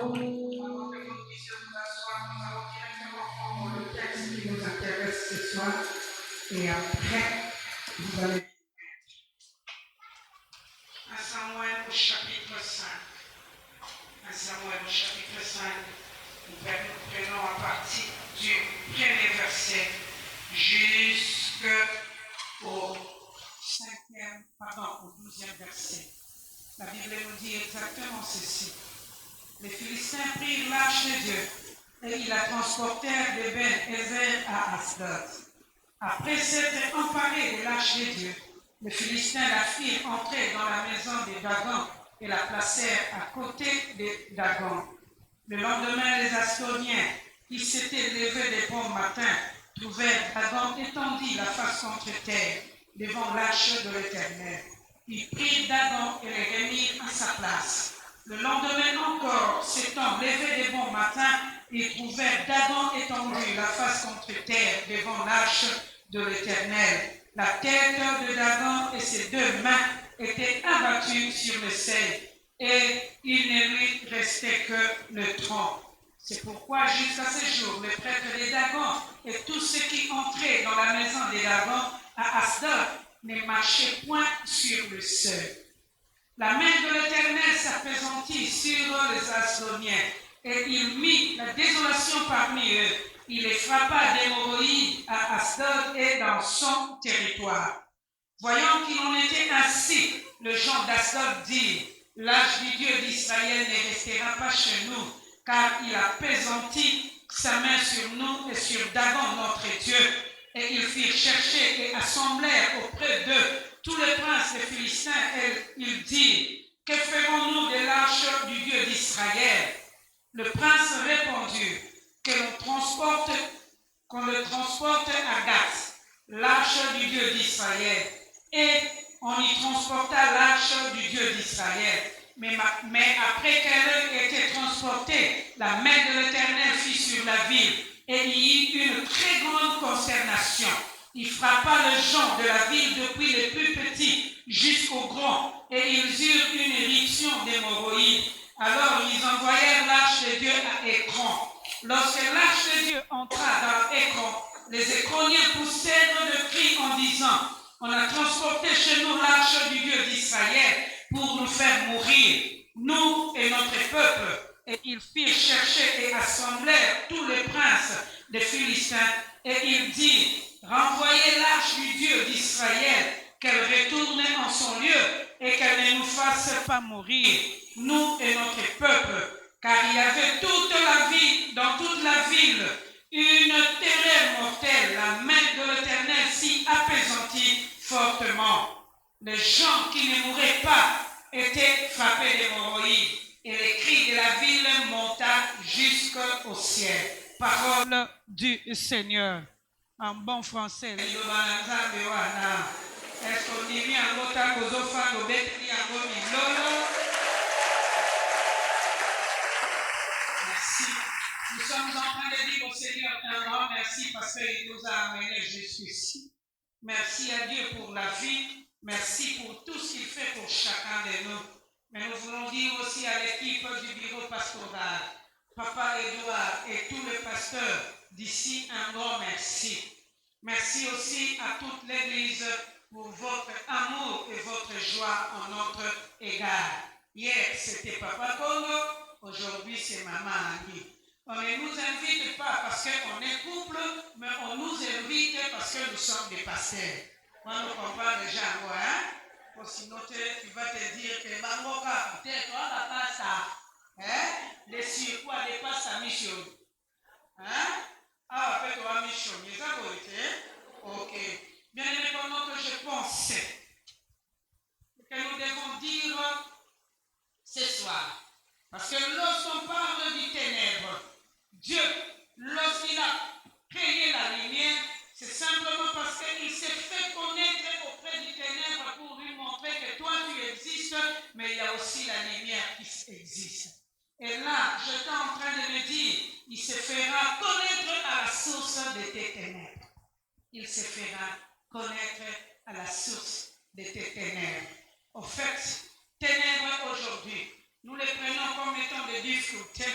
Avant que nous puissions nous asseoir, nous allons directement prendre le texte qui nous intéresse ce soir. Et après, vous allez à Samuel au chapitre 5. À Samuel au chapitre 5, nous prenons à partir du premier verset jusqu'au 12e verset. La Bible nous dit exactement ceci. Les Philistins prirent l'arche de Dieu et ils la transportèrent de Ben-Ezer à Asdod. Après s'être emparés de l'arche de Dieu, les Philistins la firent entrer dans la maison de Dagon et la placèrent à côté de Dagon. Le lendemain, les Astoriens, qui s'étaient levés de bon matin, trouvèrent Dagon étendu la face contre terre devant l'arche de l'Éternel. Ils prirent Dagon et les remirent à sa place. Le lendemain encore, s'étant levés de bon matin, ils trouvèrent Dagon étendu la face contre terre devant l'arche de l'Éternel. La tête de Dagon et ses deux mains étaient abattues sur le seuil, et il ne lui restait que le tronc. C'est pourquoi jusqu'à ce jour, les prêtres de Dagon et tous ceux qui entraient dans la maison de Dagon à Asdod ne marchaient point sur le seuil. La main de l'Éternel s'appesantit sur les Asdodiens, et il mit la désolation parmi eux. Il les frappa d'hémorroïdes à Asdod et dans son territoire. Voyant qu'il en était ainsi, le gens d'Asdod dit: l'âge du Dieu d'Israël ne restera pas chez nous, car il a pesanti sa main sur nous et sur Dagon notre Dieu. Et ils firent chercher et assemblèrent auprès d'eux tous les princes des Philistins, et ils dirent: que ferons-nous de l'arche du Dieu d'Israël? Le prince répondit: qu'on le transporte à Gath, l'arche du Dieu d'Israël. Et on y transporta l'arche du Dieu d'Israël. Mais après qu'elle ait été transportée, la main de l'Éternel fut sur la ville, et il y eut une très grande consternation. Il frappa les gens de la ville depuis les plus petits jusqu'aux grands, et ils eurent une éruption d'hémorroïdes. Alors ils envoyèrent l'arche de Dieu à Écron. Lorsque l'arche de Dieu entra dans Écron, les Écroniens poussèrent de cris en disant: on a transporté chez nous l'arche du Dieu d'Israël pour nous faire mourir, nous et notre peuple. Et ils firent chercher et assemblèrent tous les princes des Philistins, et ils dirent: renvoyez l'arche du Dieu d'Israël, qu'elle retourne en son lieu, et qu'elle ne nous fasse pas mourir, nous et notre peuple. Car il y avait dans toute la ville, une terreur mortelle. La main de l'Éternel s'y appesantit fortement. Les gens qui ne mouraient pas étaient frappés d'hémorroïdes, et les cris de la ville montaient jusqu'au ciel. Parole du Seigneur. En bon français. Est-ce qu'on dit bien en merci. Nous sommes en train de dire au Seigneur un grand merci parce qu'il nous a amenés jusqu'ici. Merci à Dieu pour la vie. Merci pour tout ce qu'il fait pour chacun de nous. Mais nous voulons dire aussi à l'équipe du bureau pastoral, Papa Edouard et tous les pasteurs d'ici, un grand merci. Merci aussi à toute l'Église pour votre amour et votre joie en notre égard. Hier, c'était Papa Congo, aujourd'hui, c'est Maman Andy. On ne nous invite pas parce qu'on est couple, mais on nous invite parce que nous sommes des pasteurs. Moi, on comprend déjà, hein? Sinon, tu vas te dire que Bangoka, peut-être, on n'a pas ça. Hein? Les surpoids dépassent sa mission. Hein? Ah, peut-être, on va mission. Mais ça, vous été? Ok. Bien aimé, pendant que je pense que nous devons dire ce soir, parce que lorsqu'on parle du ténèbre, Dieu, lorsqu'il a créé la lumière, c'est simplement parce qu'il s'est fait connaître auprès du ténèbre pour lui montrer que toi tu existes, mais il y a aussi la lumière qui existe. Et là, j'étais en train de me dire, il se fera connaître à la source de tes ténèbres. Il se fera connaître à la source de tes ténèbres. En fait, ténèbres aujourd'hui, nous les prenons comme étant des difficultés,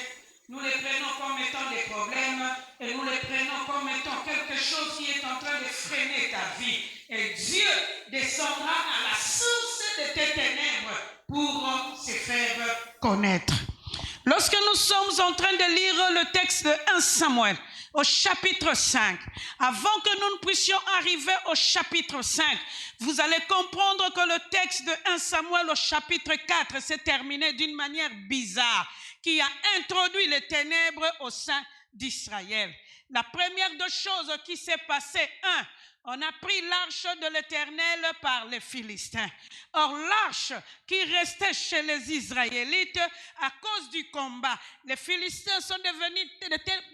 nous les prenons comme étant des problèmes et nous les prenons comme étant quelque chose qui est en train de freiner ta vie. Et Dieu descendra à la source de tes ténèbres pour se faire connaître. Lorsque nous sommes en train de lire le texte de 1 Samuel, au chapitre 5, avant que nous ne puissions arriver au chapitre 5, vous allez comprendre que le texte de 1 Samuel au chapitre 4 s'est terminé d'une manière bizarre, qui a introduit les ténèbres au sein d'Israël. La première des choses qui s'est passée, on a pris l'arche de l'Éternel par les Philistins. Or, l'arche qui restait chez les Israélites, à cause du combat, les Philistins sont devenus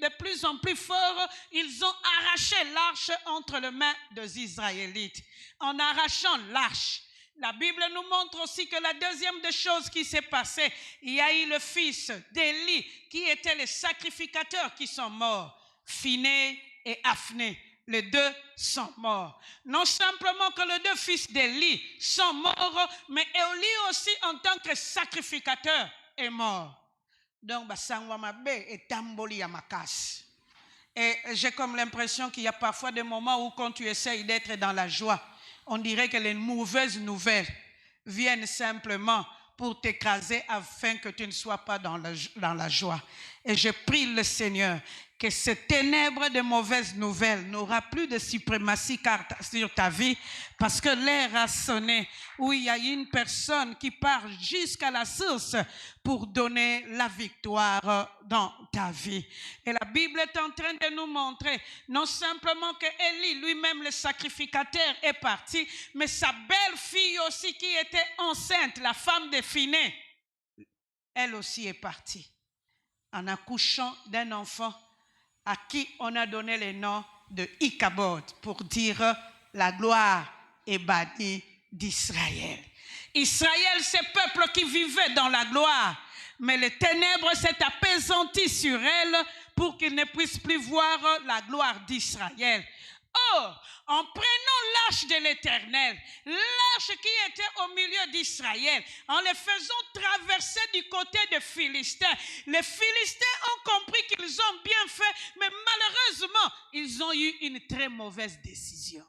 de plus en plus forts. Ils ont arraché l'arche entre les mains des Israélites. En arrachant l'arche, la Bible nous montre aussi que la deuxième des choses qui s'est passée, il y a eu le fils d'Élie, qui étaient les sacrificateurs qui sont morts, Phiné et Aphné. Les deux sont morts. Non simplement que les deux fils d'Élie sont morts, mais Élie aussi en tant que sacrificateur est mort. Donc, et j'ai comme l'impression qu'il y a parfois des moments où quand tu essayes d'être dans la joie, on dirait que les mauvaises nouvelles viennent simplement pour t'écraser afin que tu ne sois pas dans la joie. Et je prie le Seigneur que ces ténèbres de mauvaises nouvelles n'aura plus de suprématie sur ta vie, parce que l'heure a sonné où il y a une personne qui part jusqu'à la source pour donner la victoire dans ta vie. Et la Bible est en train de nous montrer non simplement que Élie lui-même le sacrificateur est parti, mais sa belle-fille aussi qui était enceinte, la femme de Phiné, elle aussi est partie en accouchant d'un enfant à qui on a donné le nom de Ichabod, pour dire la gloire est bannie d'Israël. Israël, ce peuple qui vivait dans la gloire, mais les ténèbres s'est apaisanties sur elle pour qu'ils ne puissent plus voir la gloire d'Israël. Or, en prenant l'arche de l'Éternel, l'arche qui était au milieu d'Israël, en les faisant traverser du côté des Philistins, les Philistins ont compris qu'ils ont bien fait, mais malheureusement, ils ont eu une très mauvaise décision.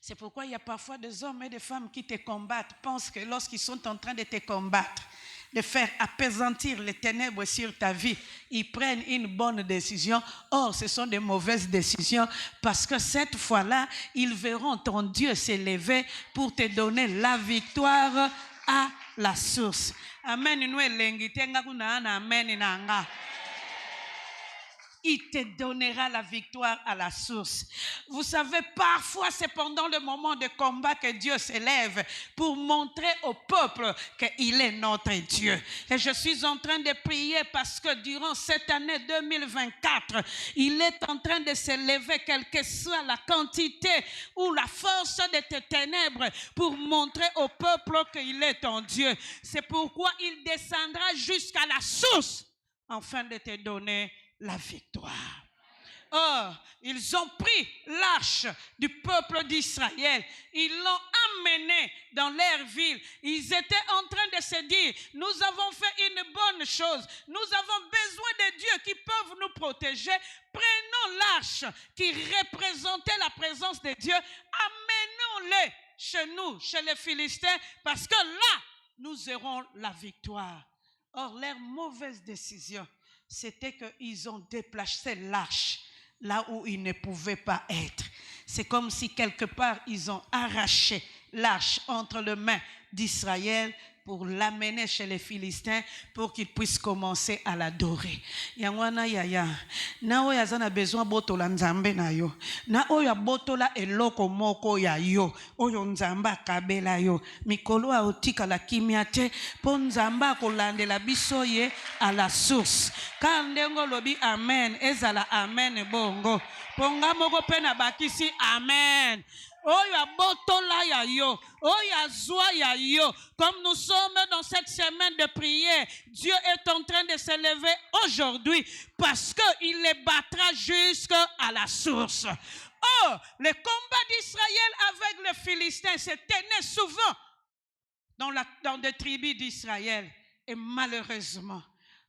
C'est pourquoi il y a parfois des hommes et des femmes qui te combattent, pensent que lorsqu'ils sont en train de te combattre, de faire apaisantir les ténèbres sur ta vie, ils prennent une bonne décision. Or, ce sont des mauvaises décisions, parce que cette fois-là, ils verront ton Dieu s'élever pour te donner la victoire à la source. Amen. Il te donnera la victoire à la source. Vous savez, parfois c'est pendant le moment de combat que Dieu s'élève pour montrer au peuple qu'il est notre Dieu. Et je suis en train de prier parce que durant cette année 2024, il est en train de s'élever, quelle que soit la quantité ou la force de tes ténèbres, pour montrer au peuple qu'il est ton Dieu. C'est pourquoi il descendra jusqu'à la source afin de te donner la victoire. Or, ils ont pris l'arche du peuple d'Israël, ils l'ont amenée dans leur ville. Ils étaient en train de se dire, nous avons fait une bonne chose, nous avons besoin de Dieu qui peuvent nous protéger. Prenons l'arche qui représentait la présence de Dieu, amenons-les chez nous, chez les Philistins, parce que là, nous aurons la victoire. Or, leur mauvaise décision, c'était qu'ils ont déplacé l'arche là où il ne pouvait pas être. C'est comme si quelque part ils ont arraché l'arche entre les mains d'Israël pour l'amener chez les Philistins pour qu'ils puissent commencer à l'adorer. Yangwana yaya, na oyo azana besoin botola nzambe na yo, na oyo botola eloko moko ya yo, oyo nzamba kabela yo, mikolo a otika la kimiate, po nzamba kolandela biso ye à la source. Kandengo lobi amen, ezala amen bongo. Ponga moko pena bakisi amen. Oya botola ya yo, oya zwa ya yo. Comme nous sommes dans cette semaine de prière, Dieu est en train de s'élever aujourd'hui parce qu'il les battra jusqu'à la source. Oh, le combat d'Israël avec les Philistins se tenait souvent dans des tribus d'Israël. Et malheureusement,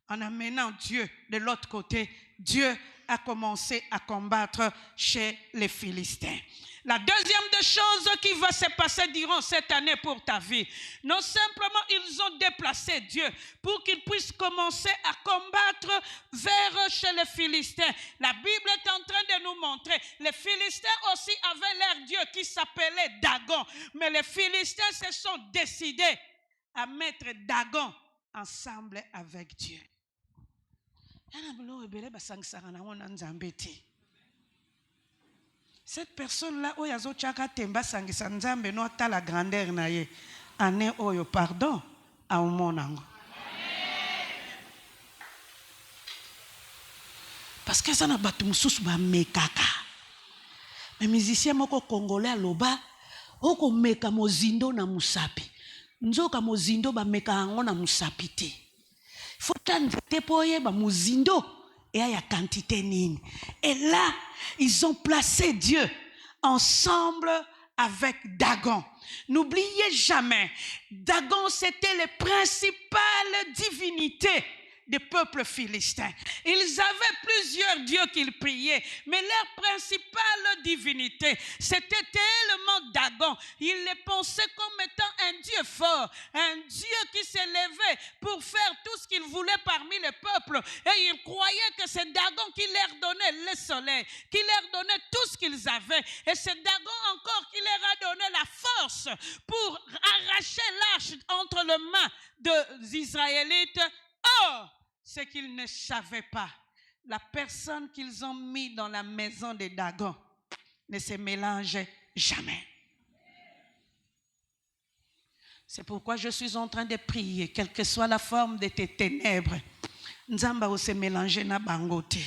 en amenant Dieu de l'autre côté, Dieu a commencé à combattre chez les Philistins. La deuxième des choses qui va se passer durant cette année pour ta vie, non simplement ils ont déplacé Dieu pour qu'il puisse commencer à combattre vers chez les Philistins. La Bible est en train de nous montrer, les Philistins aussi avaient leur Dieu qui s'appelait Dagon, mais les Philistins se sont décidés à mettre Dagon ensemble avec Dieu. Cette personne-là, la grandeur na ye, ane oyo pardon, a umonango. Parce que ça n'a pas tout sous ba mekaka. Mais musicien moko congolais aloba, oko meka mozindo na musapi. Nzoka mozindo ba meka ango na musapi te. Faut t'inviter pour y ba mozindo. Et il y a quantité nini. Et là, ils ont placé Dieu ensemble avec Dagon. N'oubliez jamais, Dagon, c'était les principales divinités des peuples philistins. Ils avaient plusieurs dieux qu'ils priaient, mais leur principale divinité, c'était tellement Dagon. Ils les pensaient comme étant un dieu fort, un dieu qui s'élevait pour faire tout ce qu'il voulait parmi les peuples. Et ils croyaient que c'est Dagon qui leur donnait le soleil, qui leur donnait tout ce qu'ils avaient. Et c'est Dagon encore qui leur a donné la force pour arracher l'arche entre les mains des Israélites. Or, ce qu'ils ne savaient pas, la personne qu'ils ont mis dans la maison de Dagon ne se mélangeait jamais. C'est pourquoi je suis en train de prier, quelle que soit la forme de tes ténèbres, Nzamba ou se mélanger na bangote.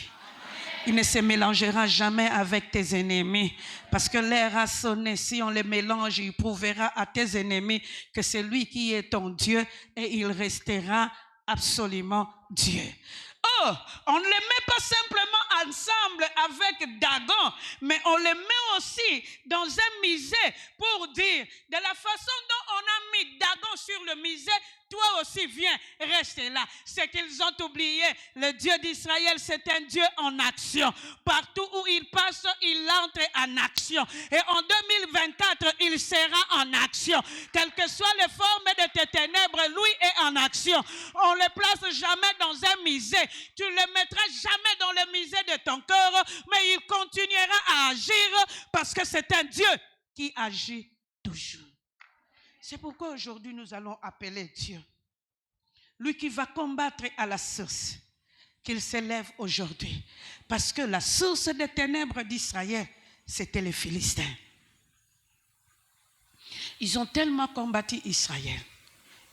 Il ne se mélangera jamais avec tes ennemis. Parce que l'air a sonné. Si on les mélange, il prouvera à tes ennemis que c'est lui qui est ton Dieu et il restera absolument Dieu. Oh, on ne les met pas simplement ensemble avec Dagon, mais on les met aussi dans un musée pour dire, de la façon dont on a mis Dagon sur le musée, toi aussi viens, reste là. C'est qu'ils ont oublié, le Dieu d'Israël, c'est un Dieu en action. Partout où il passe, il entre en action. Et en 2024, il sera en action. Quelles que soient les formes de tes ténèbres, lui est en action. On ne le place jamais dans un musée. Tu ne le mettras jamais dans le musée de ton cœur, mais il continuera à agir parce que c'est un Dieu qui agit toujours. C'est pourquoi aujourd'hui nous allons appeler Dieu. Lui qui va combattre à la source, qu'il s'élève aujourd'hui. Parce que la source des ténèbres d'Israël, c'était les Philistins. Ils ont tellement combattu Israël.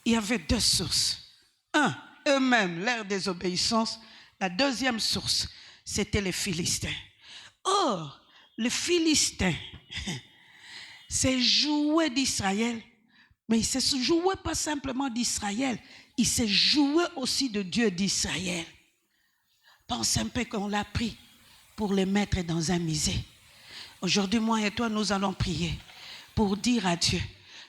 Il y avait deux sources. Un, eux-mêmes, leur désobéissance. La deuxième source, c'était les Philistins. Or, les Philistins, c'est jouer d'Israël. Mais il ne se jouait pas simplement d'Israël, il se jouait aussi de Dieu d'Israël. Pense un peu qu'on l'a pris pour le mettre dans un musée. Aujourd'hui, moi et toi, nous allons prier pour dire à Dieu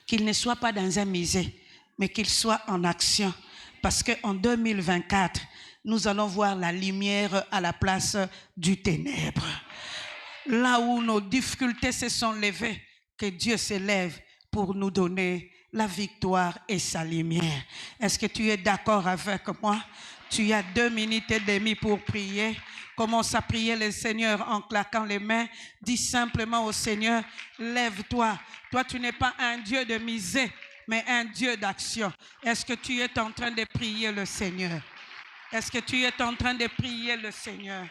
qu'il ne soit pas dans un musée, mais qu'il soit en action. Parce qu'en 2024, nous allons voir la lumière à la place du ténèbre. Là où nos difficultés se sont levées, que Dieu s'élève pour nous donner la victoire et sa lumière. Est-ce que tu es d'accord avec moi? Tu as 2 minutes et demie pour prier. Commence à prier le Seigneur en claquant les mains. Dis simplement au Seigneur, lève-toi. Toi, tu n'es pas un Dieu de misère, mais un Dieu d'action. Est-ce que tu es en train de prier le Seigneur? Est-ce que tu es en train de prier le Seigneur?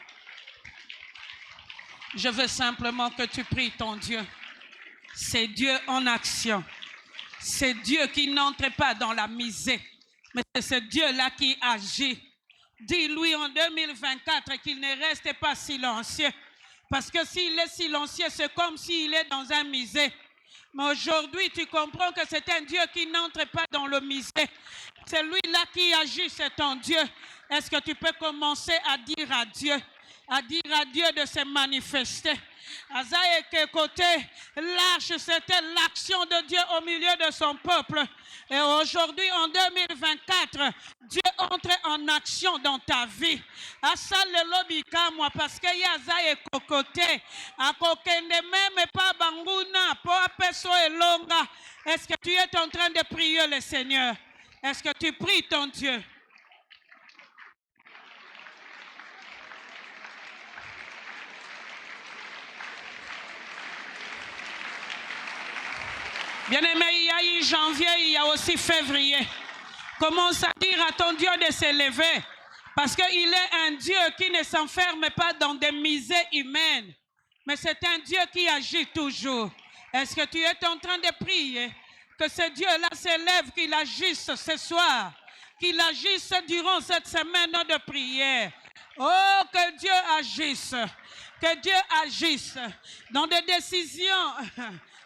Je veux simplement que tu pries ton Dieu. C'est Dieu en action. C'est Dieu qui n'entre pas dans la misère, mais c'est ce Dieu-là qui agit. Dis-lui en 2024 qu'il ne reste pas silencieux. Parce que s'il est silencieux, c'est comme s'il est dans un musée. Mais aujourd'hui, tu comprends que c'est un Dieu qui n'entre pas dans le musée. C'est lui-là qui agit, c'est ton Dieu. Est-ce que tu peux commencer à dire à Dieu à dire à Dieu de se manifester. Azaïe que côté l'arche, c'était l'action de Dieu au milieu de son peuple. Et aujourd'hui, en 2024, Dieu entre en action dans ta vie. Asal le lobika moi parce que Azaïe côté à kokende même pas banguna po apeso elonga. Est-ce que tu es en train de prier le Seigneur? Est-ce que tu pries ton Dieu? Bien-aimé, il y a eu janvier, il y a aussi février. Commence à dire à ton Dieu de s'élever. Parce qu'il est un Dieu qui ne s'enferme pas dans des misères humaines. Mais c'est un Dieu qui agit toujours. Est-ce que tu es en train de prier? Que ce Dieu-là s'élève, qu'il agisse ce soir. Qu'il agisse durant cette semaine de prière. Oh, que Dieu agisse. Que Dieu agisse dans des décisions,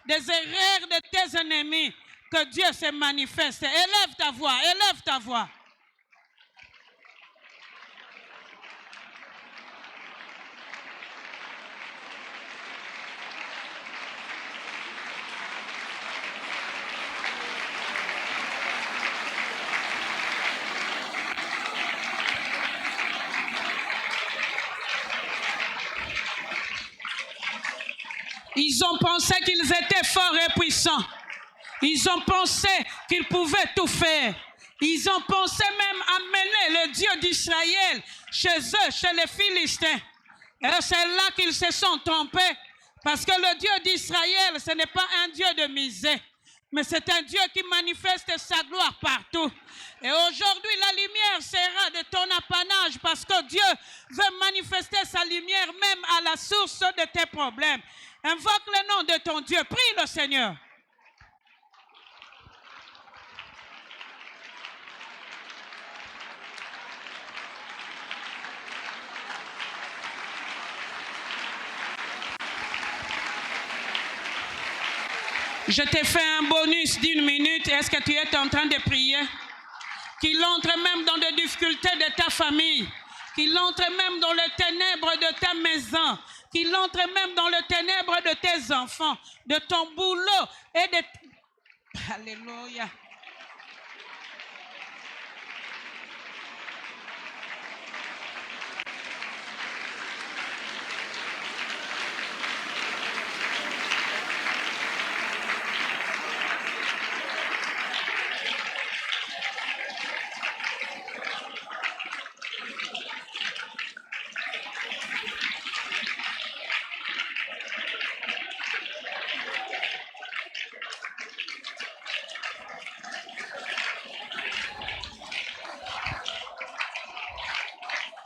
des erreurs de tes ennemis. Que Dieu se manifeste. Élève ta voix, élève ta voix. Ils ont pensé qu'ils étaient forts et puissants. Ils ont pensé qu'ils pouvaient tout faire. Ils ont pensé même amener le Dieu d'Israël chez eux, chez les Philistins. Et c'est là qu'ils se sont trompés. Parce que le Dieu d'Israël, ce n'est pas un Dieu de misère. Mais c'est un Dieu qui manifeste sa gloire partout. Et aujourd'hui, la lumière sera de ton apanage parce que Dieu veut manifester sa lumière même à la source de tes problèmes. Invoque le nom de ton Dieu. Prie le Seigneur. Je t'ai fait un bonus d'1 minute. Est-ce que tu es en train de prier? Qu'il entre même dans les difficultés de ta famille. Qu'il entre même dans les ténèbres de ta maison. Qu'il entre même dans les ténèbres de tes enfants, de ton boulot et de... Alléluia.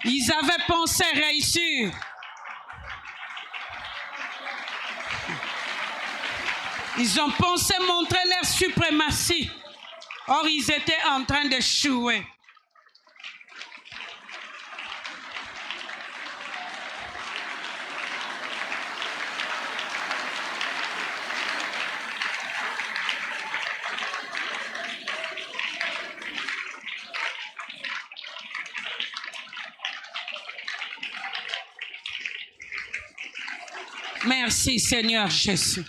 Ils avaient pensé réussir. Ils ont pensé montrer leur suprématie. Or, ils étaient en train d'échouer. Merci Seigneur Jésus.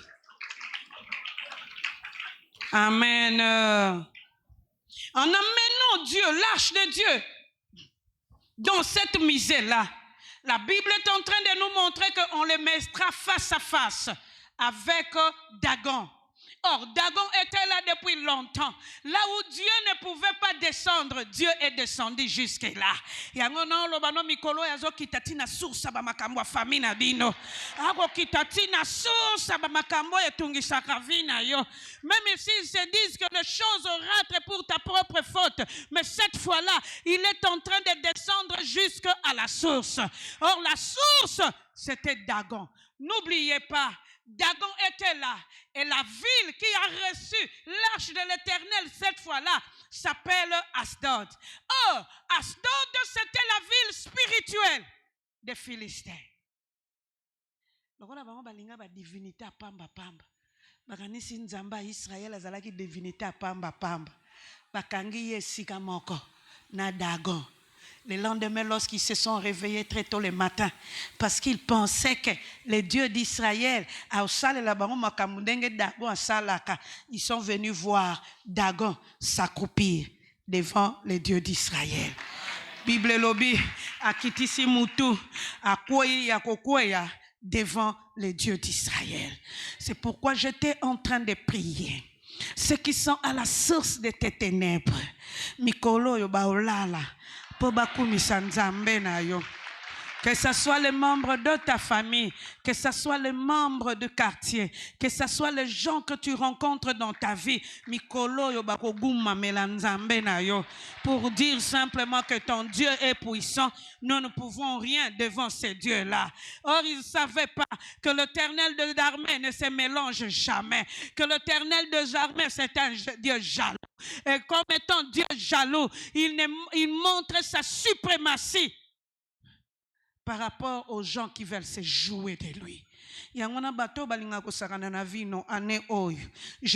Amen. En amenant Dieu, l'arche de Dieu, dans cette misère-là, la Bible est en train de nous montrer qu'on le mettra face à face avec Dagon. Or, Dagon était là depuis longtemps. Là où Dieu ne pouvait pas descendre, Dieu est descendu jusque-là. Mikolo yazo kitatina source ba makambo famille na bino. Ako kitatina source ba makambo etungisa kavina yo. Même s'ils se disent que les choses rentrent pour ta propre faute, mais cette fois-là, il est en train de descendre jusqu'à la source. Or, la source, c'était Dagon. N'oubliez pas, Dagon était là. Et la ville qui a reçu l'arche de l'Éternel cette fois-là s'appelle Asdod. Oh, Asdod, c'était la ville spirituelle des Philistins. Lokola bango balinga ba divinité pamba pamba. Bakanisi nzamba Israël azalaki divinité pamba pamba. Bakangi ye sika moko na Dagon. Le lendemain, lorsqu'ils se sont réveillés très tôt le matin, parce qu'ils pensaient que les dieux d'Israël, ils sont venus voir Dagon s'accroupir devant les dieux d'Israël. Bible lobi akitisi mutu akwoyi yakokweya devant les dieux d'Israël. C'est pourquoi j'étais en train de prier. Ceux qui sont à la source de tes ténèbres, mikolo yo baolala. Que ce soit les membres de ta famille, que ce soit les membres du quartier, que ce soit les gens que tu rencontres dans ta vie, pour dire simplement que ton Dieu est puissant, nous ne pouvons rien devant ces dieux-là. Or, ils ne savaient pas que l'Éternel de l'armée ne se mélange jamais, que l'Éternel de l'armée c'est un Dieu jaloux. Et comme étant Dieu jaloux, il montre sa suprématie par rapport aux gens qui veulent se jouer de lui. Je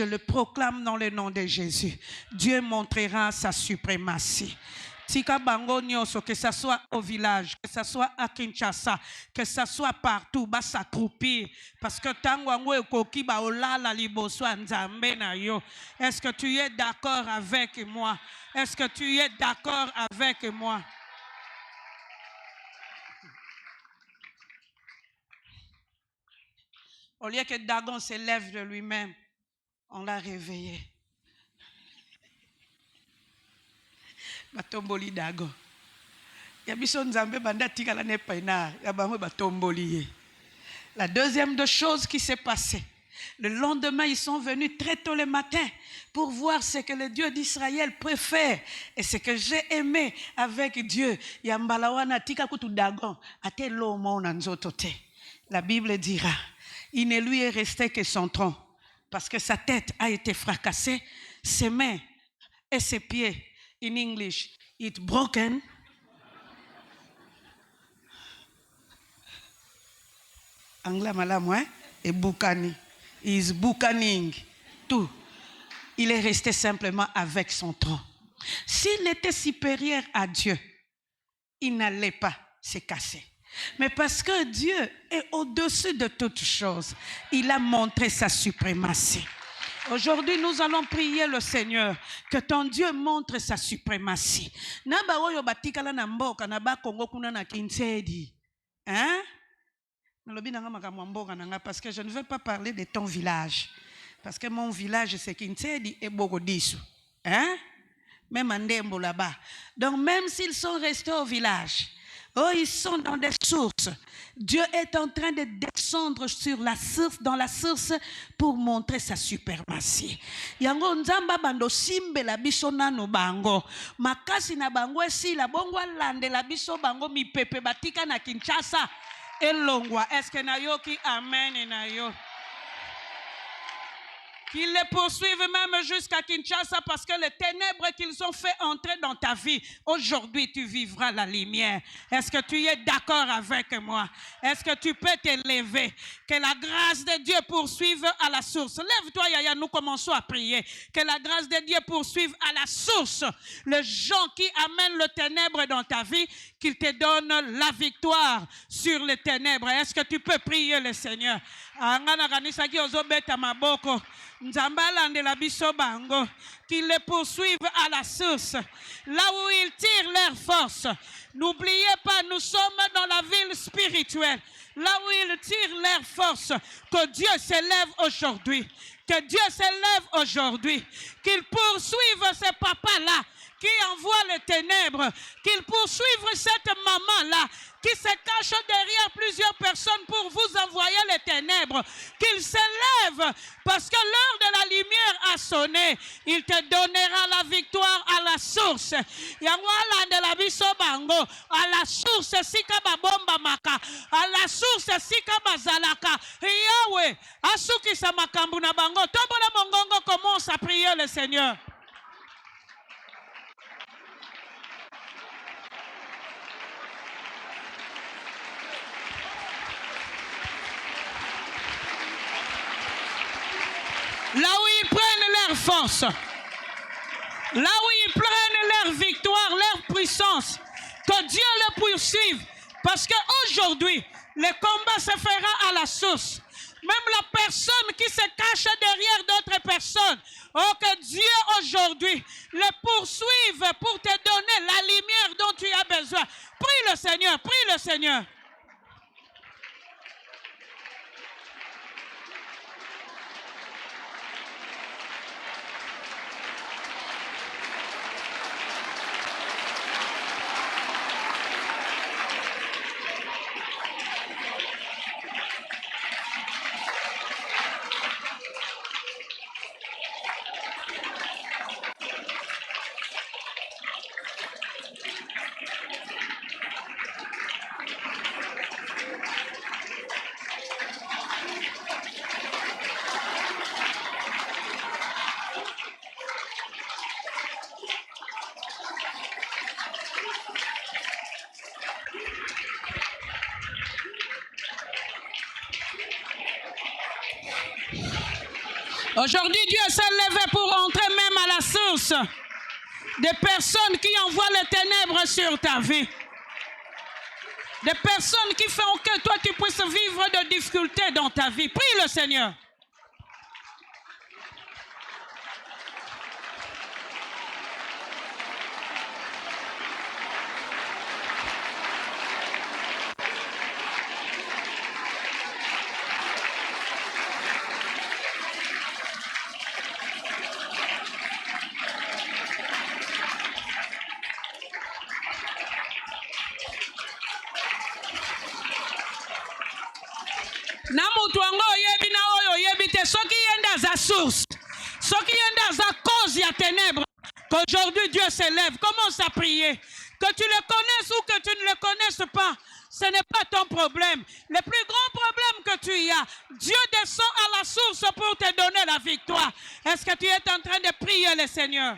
le proclame dans le nom de Jésus. Dieu montrera sa suprématie. Que ce soit au village, que ce soit à Kinshasa, que ce soit partout, va s'accroupir. Parce que est-ce que tu es d'accord avec moi? Est-ce que tu es d'accord avec moi? Au lieu que Dagon se lève de lui-même, on l'a réveillé. Batomboli Dagon. La deuxième de choses qui s'est passée. Le lendemain, ils sont venus très tôt le matin pour voir ce que le Dieu d'Israël préfère. Et ce que j'ai aimé avec Dieu. La Bible dira, il ne lui est resté que son tronc. Parce que sa tête a été fracassée, ses mains et ses pieds. In English, it's broken. Anglais malamu, hein? Et bukani. Is bukaning. Tout. Il est resté simplement avec son tronc. S'il était supérieur à Dieu, il n'allait pas se casser. Mais parce que Dieu est au-dessus de toutes choses, il a montré sa suprématie. Aujourd'hui, nous allons prier le Seigneur que ton Dieu montre sa suprématie. Hein? Parce que je ne veux pas parler de ton village. Parce que mon village, c'est Kinsedi et Bogodisu. Hein? Même Andembo là-bas. Donc, même s'ils sont restés au village, ils sont dans des sources. Dieu est en train de descendre sur la source, dans la source pour montrer sa suprématie. Yango nzamba bando simbe la biso nano bango. Makasi na bango esi la bongo lande la biso bango mi pepe batika na Kinshasa. Elongwa. Est-ce que nayoki amen et nayo? Qu'ils les poursuivent même jusqu'à Kinshasa parce que les ténèbres qu'ils ont fait entrer dans ta vie, aujourd'hui tu vivras la lumière. Est-ce que tu es d'accord avec moi? Est-ce que tu peux te lever? Que la grâce de Dieu poursuive à la source. Lève-toi, Yaya, nous commençons à prier. Que la grâce de Dieu poursuive à la source. Les gens qui amènent le ténèbre dans ta vie, qu'il te donne la victoire sur les ténèbres. Est-ce que tu peux prier le Seigneur? Qu'ils les poursuivent à la source, là où ils tirent leur force. N'oubliez pas, nous sommes dans la ville spirituelle, là où ils tirent leur force. Que Dieu s'élève aujourd'hui, que Dieu s'élève aujourd'hui, qu'ils poursuivent ces papas-là qui envoient les ténèbres, qu'ils poursuivent cette maman-là qui se cache derrière plusieurs personnes pour vous envoyer les ténèbres, qu'il s'élève parce que l'heure de la lumière a sonné. Il te donnera la victoire à la source. De la biso bango, à la source sika babomba maka, à la source sika bazalaka. Yahweh, asuki sa makambu na bango. Tombola mongongo, commence à prier le Seigneur. Là où ils prennent leur force, là où ils prennent leur victoire, leur puissance, Que Dieu le poursuive. Parce qu'aujourd'hui, le combat se fera à la source. Même la personne qui se cache derrière d'autres personnes. Oh, que Dieu aujourd'hui le poursuive pour te donner la lumière dont tu as besoin. Prie le Seigneur, prie le Seigneur. Aujourd'hui, Dieu s'est levé pour entrer même à la source des personnes qui envoient les ténèbres sur ta vie. Des personnes qui font que toi tu puisses vivre de difficultés dans ta vie. Prie le Seigneur. Soki yenda za source, soki yenda za cause ya ténèbres, qu'aujourd'hui Dieu s'élève, commence à prier. Que tu le connaisses ou que tu ne le connaisses pas, ce n'est pas ton problème. Le plus grand problème que tu as, Dieu descend à la source pour te donner la victoire. Est-ce que tu es en train de prier le Seigneur?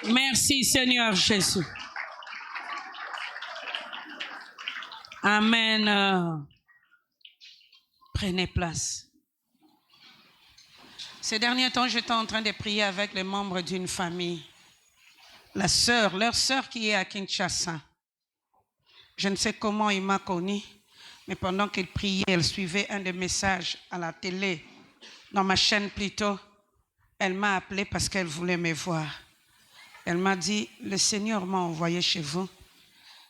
Merci Seigneur Jésus. Amen. Prenez place. Ces derniers temps, j'étais en train de prier avec les membres d'une famille. Leur sœur qui est à Kinshasa. Je ne sais comment il m'a connu, mais pendant qu'il priait, elle suivait un des messages à la télé, dans ma chaîne plutôt. Elle m'a appelé parce qu'elle voulait me voir. Elle m'a dit, le Seigneur m'a envoyé chez vous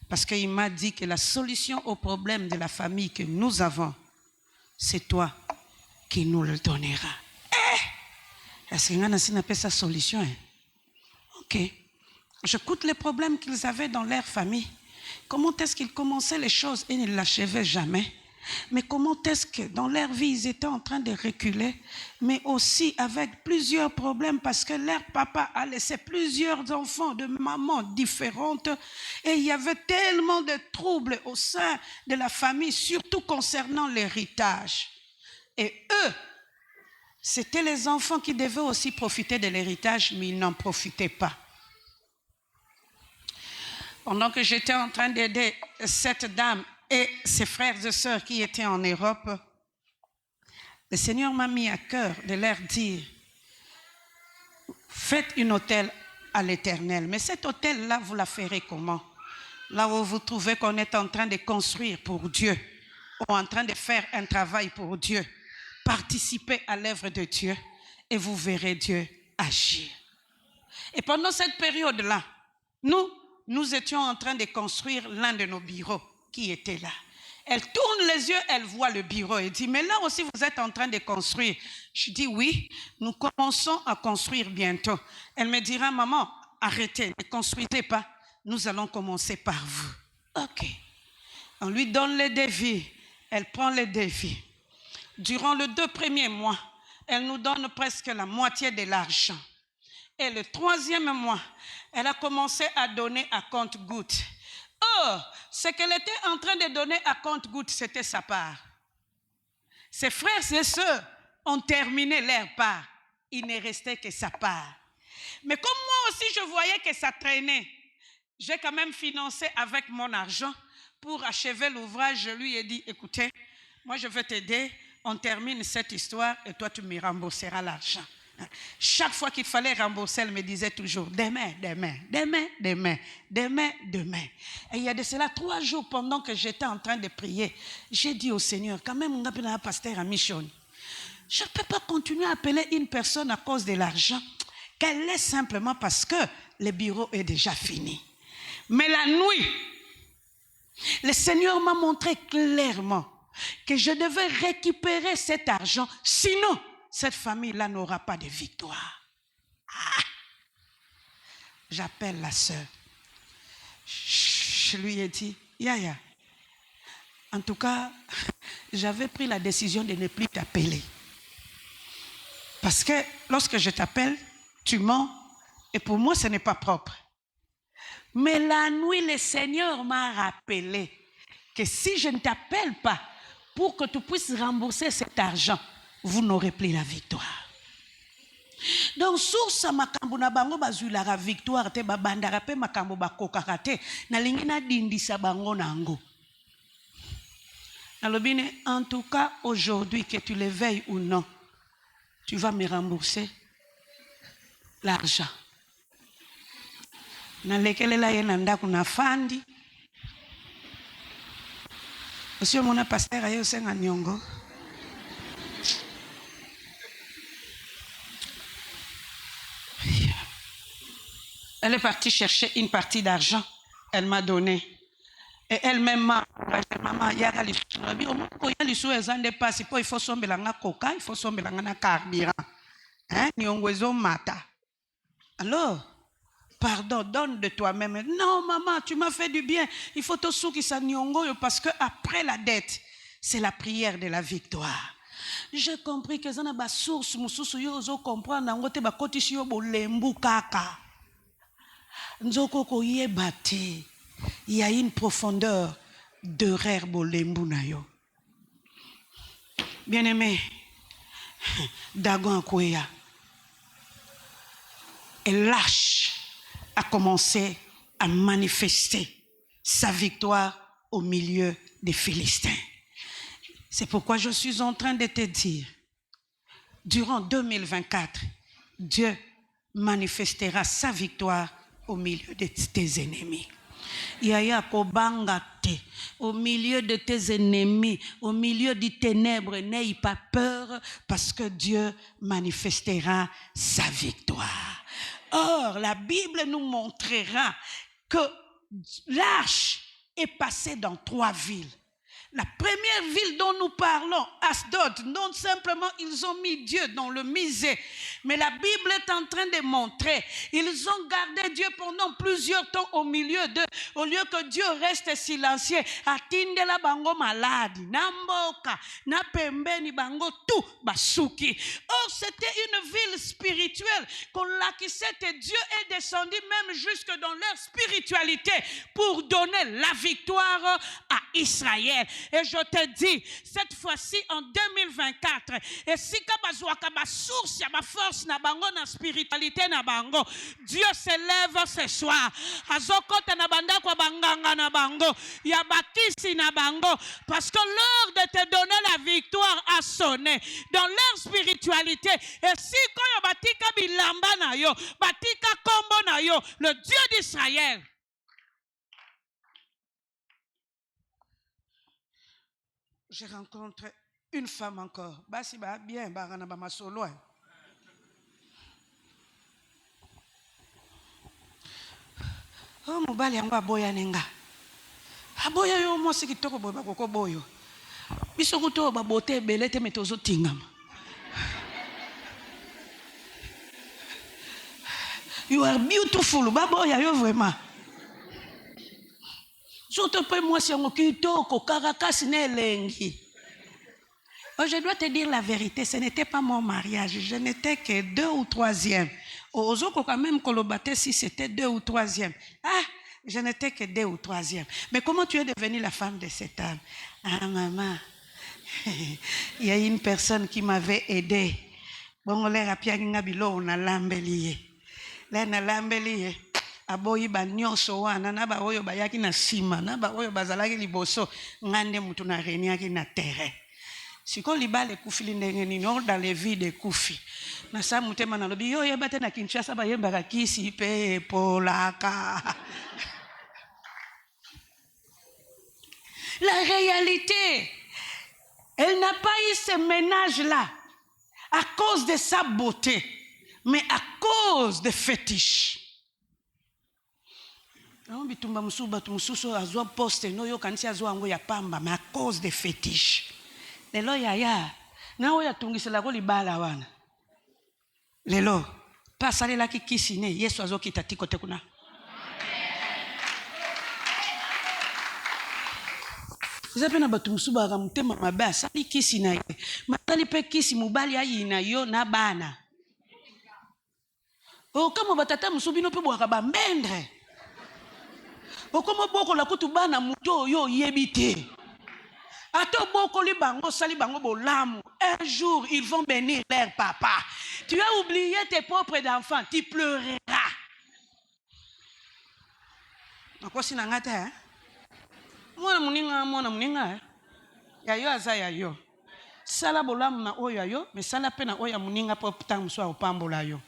parce qu'il m'a dit que la solution au problème de la famille que nous avons, c'est toi qui nous le donneras. Est-ce qu'il y a une solution? Ok. J'écoute les problèmes qu'ils avaient dans leur famille. Comment est-ce qu'ils commençaient les choses et ne l'achevaient jamais? Mais comment est-ce que dans leur vie, ils étaient en train de reculer, mais aussi avec plusieurs problèmes parce que leur papa a laissé plusieurs enfants de mamans différentes et il y avait tellement de troubles au sein de la famille, surtout concernant l'héritage. Et eux, c'était les enfants qui devaient aussi profiter de l'héritage, mais ils n'en profitaient pas. Pendant que j'étais en train d'aider cette dame et ses frères et sœurs qui étaient en Europe, le Seigneur m'a mis à cœur de leur dire, faites un autel à l'Éternel. Mais cet autel-là, vous la ferez comment? Là où vous trouvez qu'on est en train de construire pour Dieu, ou en train de faire un travail pour Dieu, participez à l'œuvre de Dieu et vous verrez Dieu agir. Et pendant cette période-là, nous étions en train de construire l'un de nos bureaux qui était là. Elle tourne les yeux, elle voit le bureau et dit, mais là aussi vous êtes en train de construire. Je dis oui, nous commençons à construire bientôt. Elle me dira, maman, arrêtez, ne construisez pas. Nous allons commencer par vous. Ok. On lui donne les défis. Elle prend les défis. Durant les 2 premiers mois, elle nous donne presque la moitié de l'argent. Et le 3e mois, elle a commencé à donner à compte-gouttes. Or, ce qu'elle était en train de donner à compte-gouttes, c'était sa part. Ses frères et sœurs ont terminé leur part. Il ne restait que sa part. Mais comme moi aussi, je voyais que ça traînait, j'ai quand même financé avec mon argent pour achever l'ouvrage. Je lui ai dit, écoutez, moi je vais t'aider, on termine cette histoire et toi tu me rembourseras l'argent. Chaque fois qu'il fallait rembourser, elle me disait toujours, demain, demain, demain, demain, demain, demain. Et il y a de cela 3 jours pendant que j'étais en train de prier, j'ai dit au Seigneur, quand même on appelle un pasteur à mission. Je ne peux pas continuer à appeler une personne à cause de l'argent qu'elle laisse simplement parce que le bureau est déjà fini. Mais la nuit, le Seigneur m'a montré clairement que je devais récupérer cet argent, sinon cette famille-là n'aura pas de victoire. Ah! J'appelle la sœur. Je lui ai dit, Yaya, en tout cas, j'avais pris la décision de ne plus t'appeler. Parce que lorsque je t'appelle, tu mens, et pour moi, ce n'est pas propre. Mais la nuit, le Seigneur m'a rappelé que si je ne t'appelle pas pour que tu puisses rembourser cet argent, vous n'aurez plus la victoire. Donc, sur sa makambo na bango bazulaka victoire te babandaka pe makambo bakokaka te nalingi nadindisa bango nango. Nalobine, en tout cas, aujourd'hui, que tu le veuilles ou non, tu vas me rembourser l'argent. Nalekelela ye na ndako na fandi. Monsieur mon pasteur ayo senga nyongo. Elle est partie chercher une partie d'argent. Elle m'a donné. Et elle-même m'a encouragé. Maman, il y a il faut somber la coca, il faut somber la carburant. Hein? Alors, pardon, donne de toi-même. Non, maman, tu m'as fait du bien. Il faut te souquer nyongo parce que après la dette, c'est la prière de la victoire. J'ai compris que ça n'a pas source, mususu yo zo comprendre ngote ba kotisi yo bolembu kaka. Nzoko ko yebate. Il y a une profondeur de rare bolembu na yo. Bien-aimé, Dagon Kouya, elle lâche a commencé à manifester sa victoire au milieu des Philistins. C'est pourquoi je suis en train de te dire, durant 2024, Dieu manifestera sa victoire au milieu de tes ennemis. Yaya kobangate, au milieu de tes ennemis, au milieu des ténèbres, n'aie pas peur parce que Dieu manifestera sa victoire. Or, la Bible nous montrera que l'arche est passée dans 3 villes. La première ville dont nous parlons, Asdod, non simplement ils ont mis Dieu dans le misé, mais la Bible est en train de montrer, ils ont gardé Dieu pendant plusieurs temps au milieu d'eux, au lieu que Dieu reste silencieux, atindela bango maladi, namboka, na pembeni bango tout basuki. Or c'était une ville spirituelle qu'on l'acquissait et Dieu est descendu même jusque dans leur spiritualité pour donner la victoire à Israël. Et je te dis, cette fois-ci en 2024, et si kabazwaka ba source ya ba force na bango na spiritualité na bango, Dieu se lève ce soir. Azokota na banda kwa banganga na bango, ya bakisi na bango, parce que l'heure de te donner la victoire a sonné dans leur spiritualité. Et si koyo batika bilamba na yo, batika kombo na yo, le Dieu d'Israël. Je rencontre une femme encore. Basi ba bien, barana ba masolo. Oh mobali yango aboya nenga. Aboya yo mo siki toko boy ba koko boyo. Biso kuto ba bote belete metozo tingama. You are beautiful, ba boya yo vraiment. Surtout moi si on kitoko karakasi ne lengi. Oh, je dois te dire la vérité, ce n'était pas mon mariage, je n'étais que 2 ou 3e. Aux autres, quand même, Kolobaté, si c'était 2 ou 3e. Ah, je n'étais que 2 ou 3e. Mais comment tu es devenue la femme de cet homme? Ah, maman, il y a une personne qui m'avait aidé. Bon, on a piaginga bilo, on a lambelié. Là, on a lambelié. Aboyi ba nyonso wana na ba oyo bayaki na sima na ba oyo bazalaki liboso ngande mutu na reniaki na terrain. Siko libale kufili ndenge nini dans les vies de kufi. Na sa mutema na lobi yo yeba te na Kinshasa ba yembaka kisi pe polaka. La réalité, elle n'a pas eu ce ménage-là à cause de sa beauté, mais à cause de fétiches. Bitumba musuba tumususo azwa poste no yo kanisi azwa ngo ya pamba, mais à cause des fétiches. Lelo yaya na oya tungisela ko libala wana. Lelo pasalela ki kisine Yesu azokita tikote kuna. Zapena batu musuba ga mutema mabe asali kisi na ye. Matali pe kisi mubali ayi na yo na bana. O kama batata musubino pe bwaka ba mendre. O kama boko la kutu bana muto yo yebite. Ato boko li bango sali bango bolamu. Un jour ils vont bénir leur papa. Tu as oublié tes propres enfants, tu pleureras. Nako sinangata hein? Mwana muninga yayo aza yayo sala bolamu na oyo yayo mais sala pe na oya muninga po putain so opambola yo.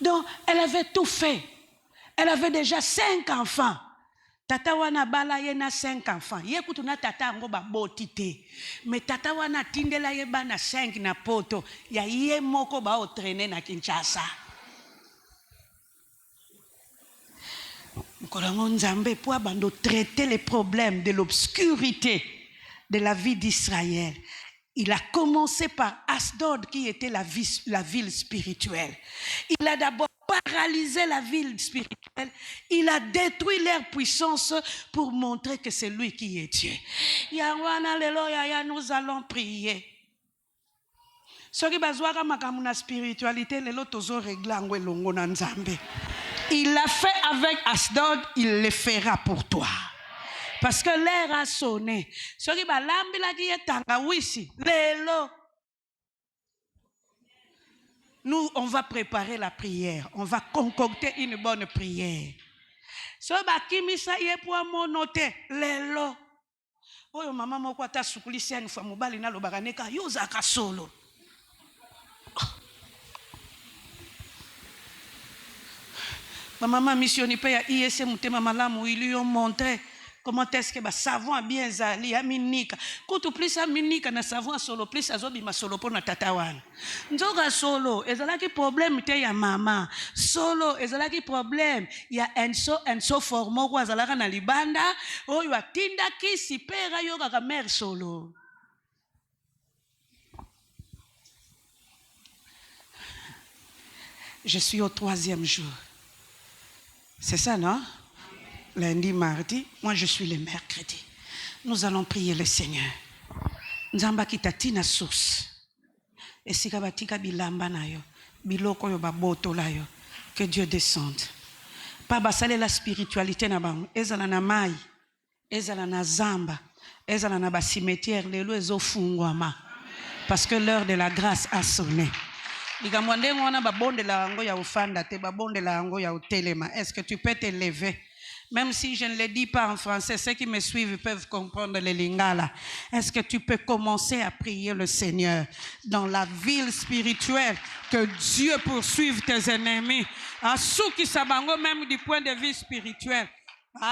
Donc elle avait tout fait, elle avait déjà 5 enfants. Tata wana bala ye na 5 enfants ye kutu na tata ngo ba botite mais tata wana tindela ye bana 5 na poto ya ye moko ba o traîner na Kinshasa. Pour traiter les problèmes de l'obscurité de la vie d'Israël, il a commencé par Asdod qui était la ville spirituelle. Il a d'abord paralysé la ville spirituelle. Il a détruit leur puissance pour montrer que c'est lui qui est Dieu. Nous allons prier. Soki bazwaka makamuna spiritualité lelo tozo régler ngo elongo na Nzambe. Il l'a fait avec Asdod, il le fera pour toi. Parce que l'air a sonné. Soki balambi la ki etanga wisi lelo. Nous on va préparer la prière, on va concocter une bonne prière. So bakimisa ye po monote lelo. Oyo mama moko ata sukulisi ani fa mobali na lobaka neka yoza ka solo. Ma maman missionnaire ya ISM mutema malamu ils lui ont montré comment est-ce que ba savon bien zali aminika kutu plus aminika na savon solo plus azobi ma solo pona tata wana nzoka solo ezalaki problème te ya mama solo ezalaki problème ya enso formo kwa zalaka na libanda oyo atinda kisi pera yoka ka mère solo. Je suis au 3e jour. C'est ça, non? Lundi, mardi, moi je suis le mercredi. Nous allons prier le Seigneur. Nzamba kitatina source. Esika batika bilamba na yo, biloko yo baboto la yo. Que Dieu descende. Pa basale la spiritualité na bango. Ezala na mai, ezala na zamba, ezala na ba cimetière lelo ezofungwama. Parce que l'heure de la grâce a sonné. Est-ce que tu peux te lever? Même si je ne le dis pas en français, ceux qui me suivent peuvent comprendre le lingala. Est-ce que tu peux commencer à prier le Seigneur dans la ville spirituelle, que Dieu poursuive tes ennemis, à ceux qui s'abango même du point de vue spirituel?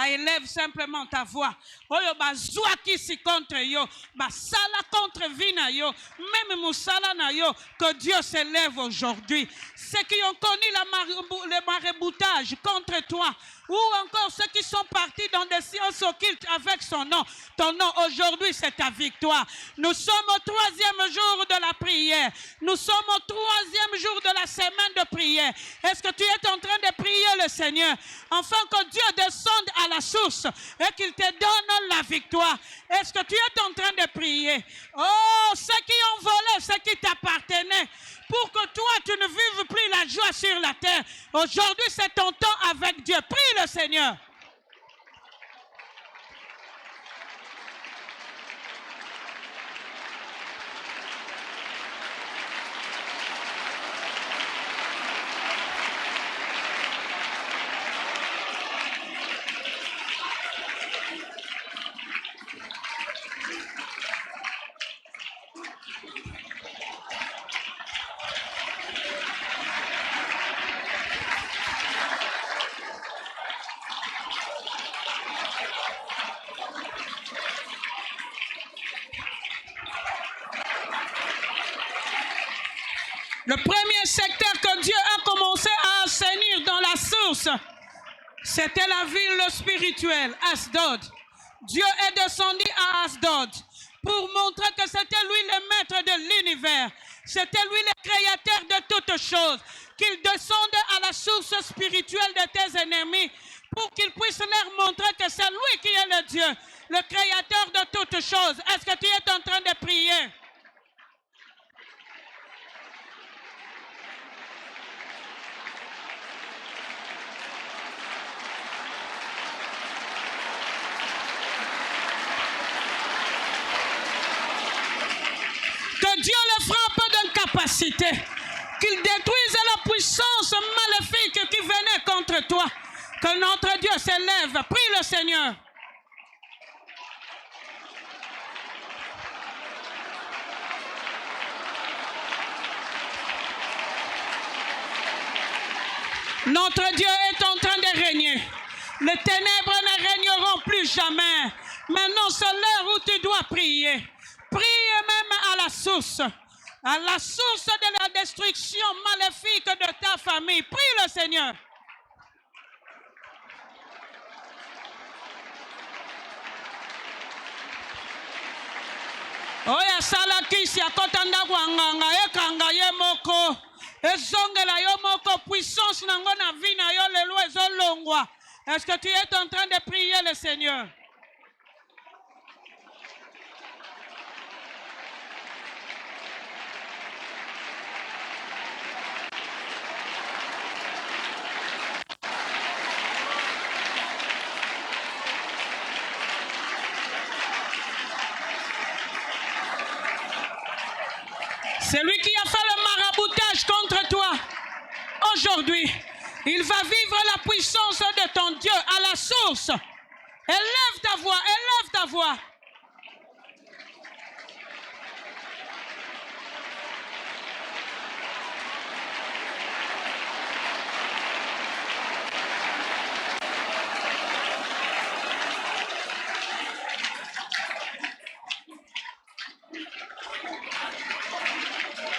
Élève simplement ta voix. Oyo bazwa kisi contre yo, basala contre vina yo, même musala na yo, que Dieu s'élève aujourd'hui. Ceux qui ont connu le maraboutage contre toi, ou encore ceux qui sont partis dans des sciences occultes avec son nom. Ton nom, aujourd'hui, c'est ta victoire. Nous sommes au 3e jour de la prière. Nous sommes au 3e jour de la semaine de prière. Est-ce que tu es en train de prier le Seigneur, afin que Dieu descende à la source et qu'il te donne la victoire? Est-ce que tu es en train de prier? Oh, ceux qui ont volé ce qui t'appartenait, pour que toi, tu ne vives plus la joie sur la terre. Aujourd'hui, c'est ton temps avec Dieu. Prie le Seigneur. Le premier secteur que Dieu a commencé à assainir dans la source, c'était la ville spirituelle, Asdod. Dieu est descendu à Asdod pour montrer que c'était lui le maître de l'univers. C'était lui le créateur de toutes choses. Qu'il descende à la source spirituelle de tes ennemis pour qu'il puisse leur montrer que c'est lui qui est le Dieu, le créateur de toutes choses. Est-ce que tu es en train de prier? Que Dieu le frappe d'incapacité, qu'il détruise la puissance maléfique qui venait contre toi. Que notre Dieu s'élève. Prie le Seigneur. Notre Dieu est en train de régner. Les ténèbres ne régneront plus jamais. Maintenant, c'est l'heure où tu dois prier. Prie même à la source de la destruction maléfique de ta famille. Prie le Seigneur. Oya sala kisi akotanda kwanganga ekanga ye moko ezongela yo moko puissance nango na vie na yo lelo ezolongwa. Est-ce que tu es en train de prier le Seigneur? C'est lui qui a fait le maraboutage contre toi. Aujourd'hui, il va vivre la puissance de ton Dieu à la source. Élève ta voix, élève ta voix.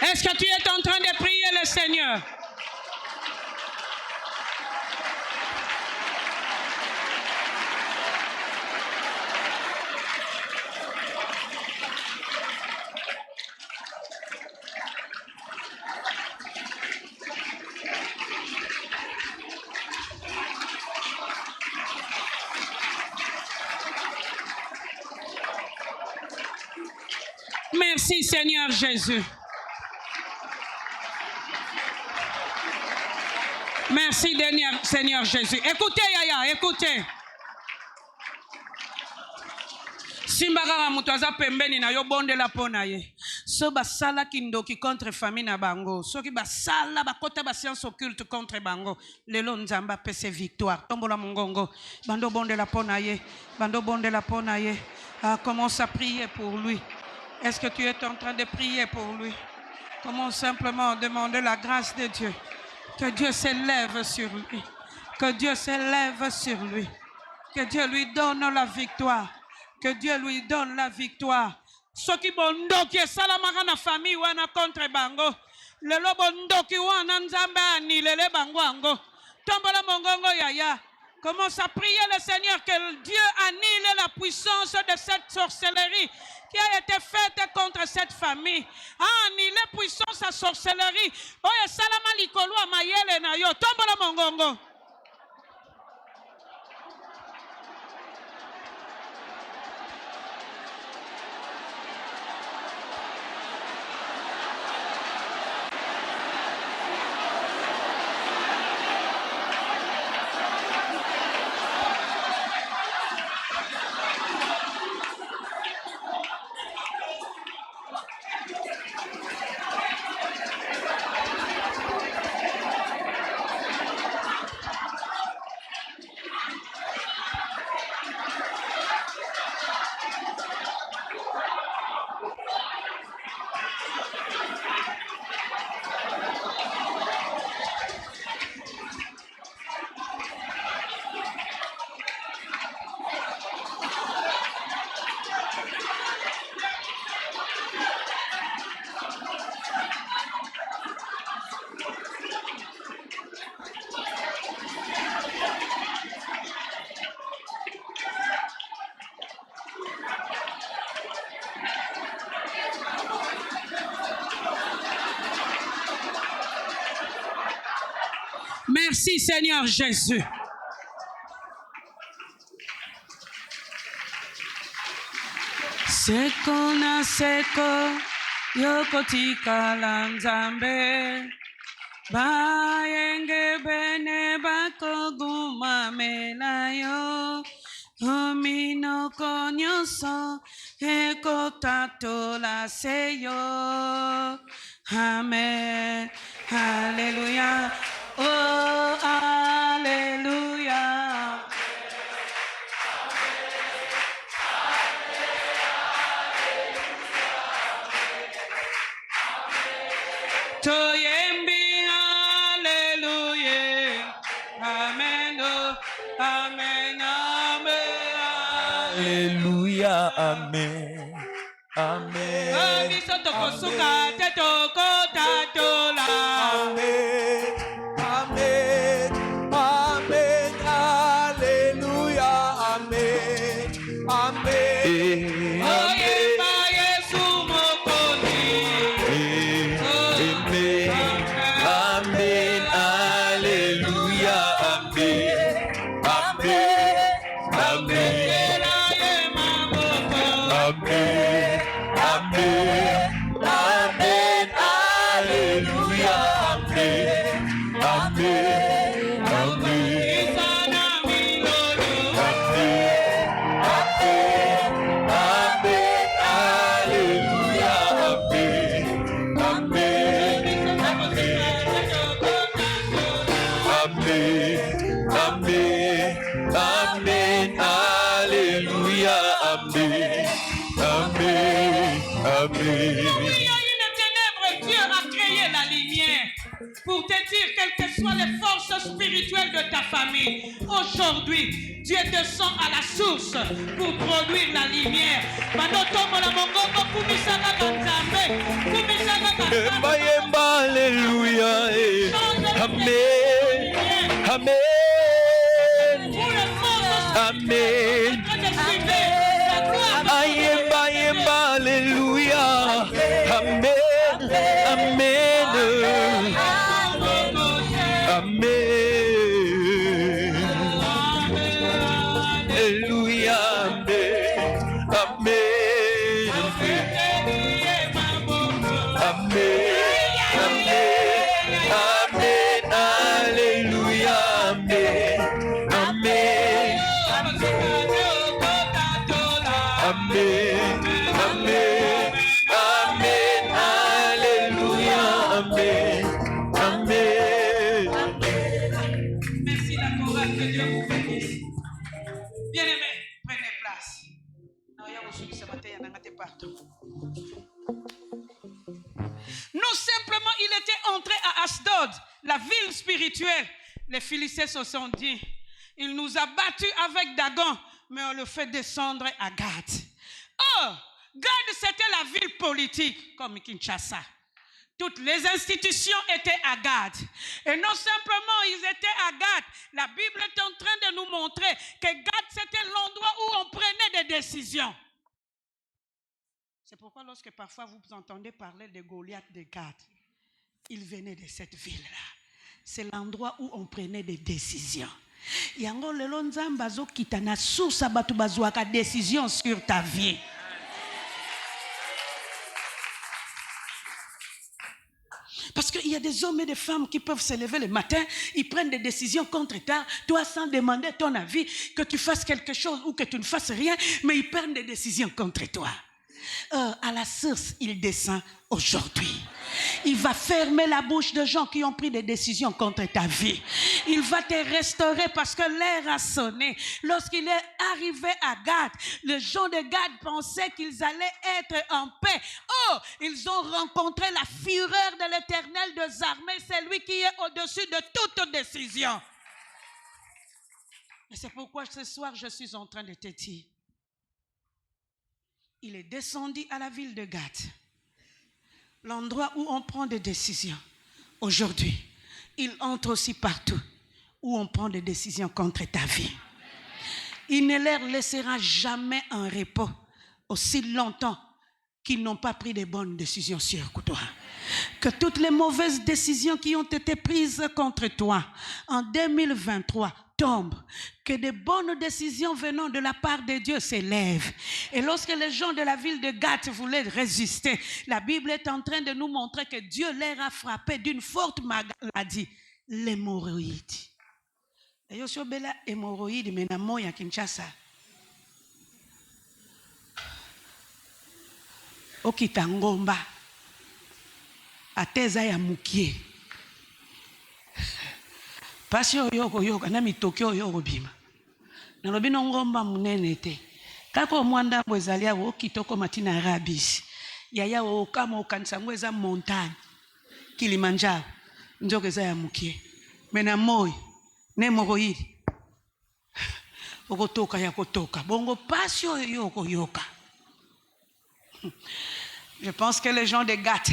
Est-ce que tu es en train de prier le Seigneur? Merci Seigneur Jésus. Merci Seigneur Jésus. Écoutez Yaya, écoutez. Simbaka mutaza pembeni na yo bonde la pona ye. So basala kindoki contre famille na bango. So ki basala bakota ba science occulte contre bango. Lelo nzamba pese victoire. Tombola mongongo. Bando bonde la pona ye. Bando bonde la pona ye. Commence à prier pour lui. Est-ce que tu es en train de prier pour lui? Commence simplement à demander la grâce de Dieu. Que Dieu s'élève sur lui. Que Dieu s'élève sur lui. Que Dieu lui donne la victoire. Que Dieu lui donne la victoire. Soki bondoki esalamaka na famille wana contre bango. Lelo bondoki wana nzambe anilele bango ango. Tombola mongongo yaya. Commence à prier le Seigneur que Dieu annule la puissance de cette sorcellerie qui a été faite contre cette famille. Annule la puissance de la sorcellerie. Oye, salama likolo amayele na yo. Tombola mongongo. Merci Seigneur Jésus. Seko na seko yokotika la nzambe bayenge bene bakoguma melayo ominoko nyonso ekotatola seyo. Amen. Alléluia. Oh, alléluia. Toyembi, alléluia. Amen. Oh, amen. Amen. Alléluia. Amen. Amen. Amen. Amen. Amen. Alléluia. Amen. Amen. Amen. Alléluia. Amen. Amen. Amen. Amen. Amen. Alléluia. Amen. Amen. Amen. Amen, alléluia, amen, amen, amen. Il y a une ténèbre, Dieu a créé la lumière pour te dire quelles que soient les forces spirituelles de ta famille. Aujourd'hui, Dieu descend à la source pour produire la lumière. Alléluia, amen, amen. Amen. Ayemba, yemba, alléluia. Amen. Amen. Amen. Alléluia. Amen. Amen. Amen. Alléluia. Amen. Amen. Amen, amen, amen, alléluia, amen, amen. Merci la chorale, que Dieu vous bénisse. Bien-aimés, prenez place. Non simplement, il était entré à Asdod, la ville spirituelle. Les Philistins se sont dit, il nous a battus avec Dagon, mais on le fait descendre à Gath. Oh, Gath, c'était la ville politique, comme Kinshasa. Toutes les institutions étaient à Gad. Et non simplement ils étaient à Gad. La Bible est en train de nous montrer que Gad, c'était l'endroit où on prenait des décisions. C'est pourquoi lorsque parfois vous entendez parler de Goliath de Gad, il venait de cette ville-là. C'est l'endroit où on prenait des décisions. Yango lelo nzamba zo kitana susa batu bazwaka décision sur ta vie. Parce qu'il y a des hommes et des femmes qui peuvent se lever le matin, ils prennent des décisions contre toi sans demander ton avis, que tu fasses quelque chose ou que tu ne fasses rien, mais ils prennent des décisions contre toi. À la source, il descend aujourd'hui. Il va fermer la bouche de gens qui ont pris des décisions contre ta vie. Il va te restaurer parce que l'heure a sonné. Lorsqu'il est arrivé à Gad, les gens de Gad pensaient qu'ils allaient être en paix. Oh, ils ont rencontré la fureur de l'Éternel des armées, c'est lui qui est au-dessus de toute décision. Et c'est pourquoi ce soir, je suis en train de te dire, il est descendu à la ville de Gad, l'endroit où on prend des décisions. Aujourd'hui, il entre aussi partout où on prend des décisions contre ta vie. Il ne leur laissera jamais un repos aussi longtemps qu'ils n'ont pas pris de bonnes décisions sur toi. Que toutes les mauvaises décisions qui ont été prises contre toi en 2023 tombent. Que de bonnes décisions venant de la part de Dieu s'élèvent. Et lorsque les gens de la ville de Gath voulaient résister, la Bible est en train de nous montrer que Dieu leur a frappé d'une forte maladie, l'hémorroïde. Et yo so bela hémorroïde mena moya Kinshasa. Okita ngomba ateza ya mukie pasi yoko yoka na mitoki yoko bima na lobino ngomba munene te kako mwanda bwezali ya okitoko matina rabisi yaya okama okansango eza montagne Kilimanjaro nzoka eza ya mukie mena moyo ne moroidi okotoka ya kotoka bongo pasi yoko yoka. Je pense que les gens de Gath,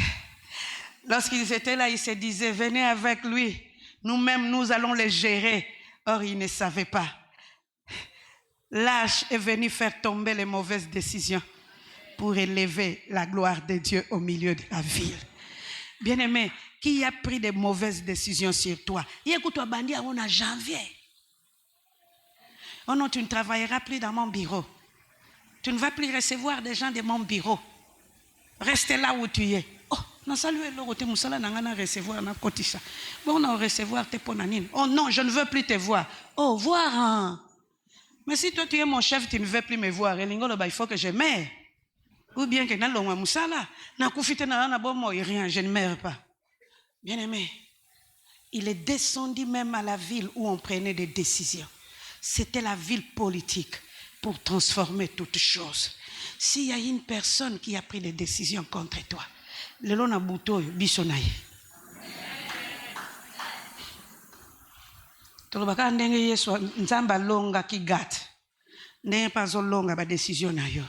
lorsqu'ils étaient là, ils se disaient, venez avec lui, nous-mêmes, nous allons les gérer. Or, ils ne savaient pas. L'âge est venu faire tomber les mauvaises décisions pour élever la gloire de Dieu au milieu de la ville. Bien-aimé, qui a pris des mauvaises décisions sur toi? Écoute-toi, bandit, on a janvier. Oh non, tu ne travailleras plus dans mon bureau. Tu ne vas plus recevoir des gens de mon bureau. Reste là où tu es. Oh, non, salut, l'autre, moussala, n'a recevoir, n'a cotisé. Bon, on recevoir tes ponanines. Oh non, je ne veux plus te voir. Oh, voir. Hein. Mais si toi, tu es mon chef, tu ne veux plus me voir. Il faut que je meure. Ou bien que dans le moussala, n'a koufité n'a bon rien, je ne meurs pas. Bien aimé, il est descendu même à la ville où on prenait des décisions. C'était la ville politique. Pour transformer toutes choses. S'il y a une personne qui a pris des décisions contre toi, le lona buto bisonaye. Tolobaka ndenge Yesu nzamba longa ki gat. Ndenge pas longa ba décision na yo.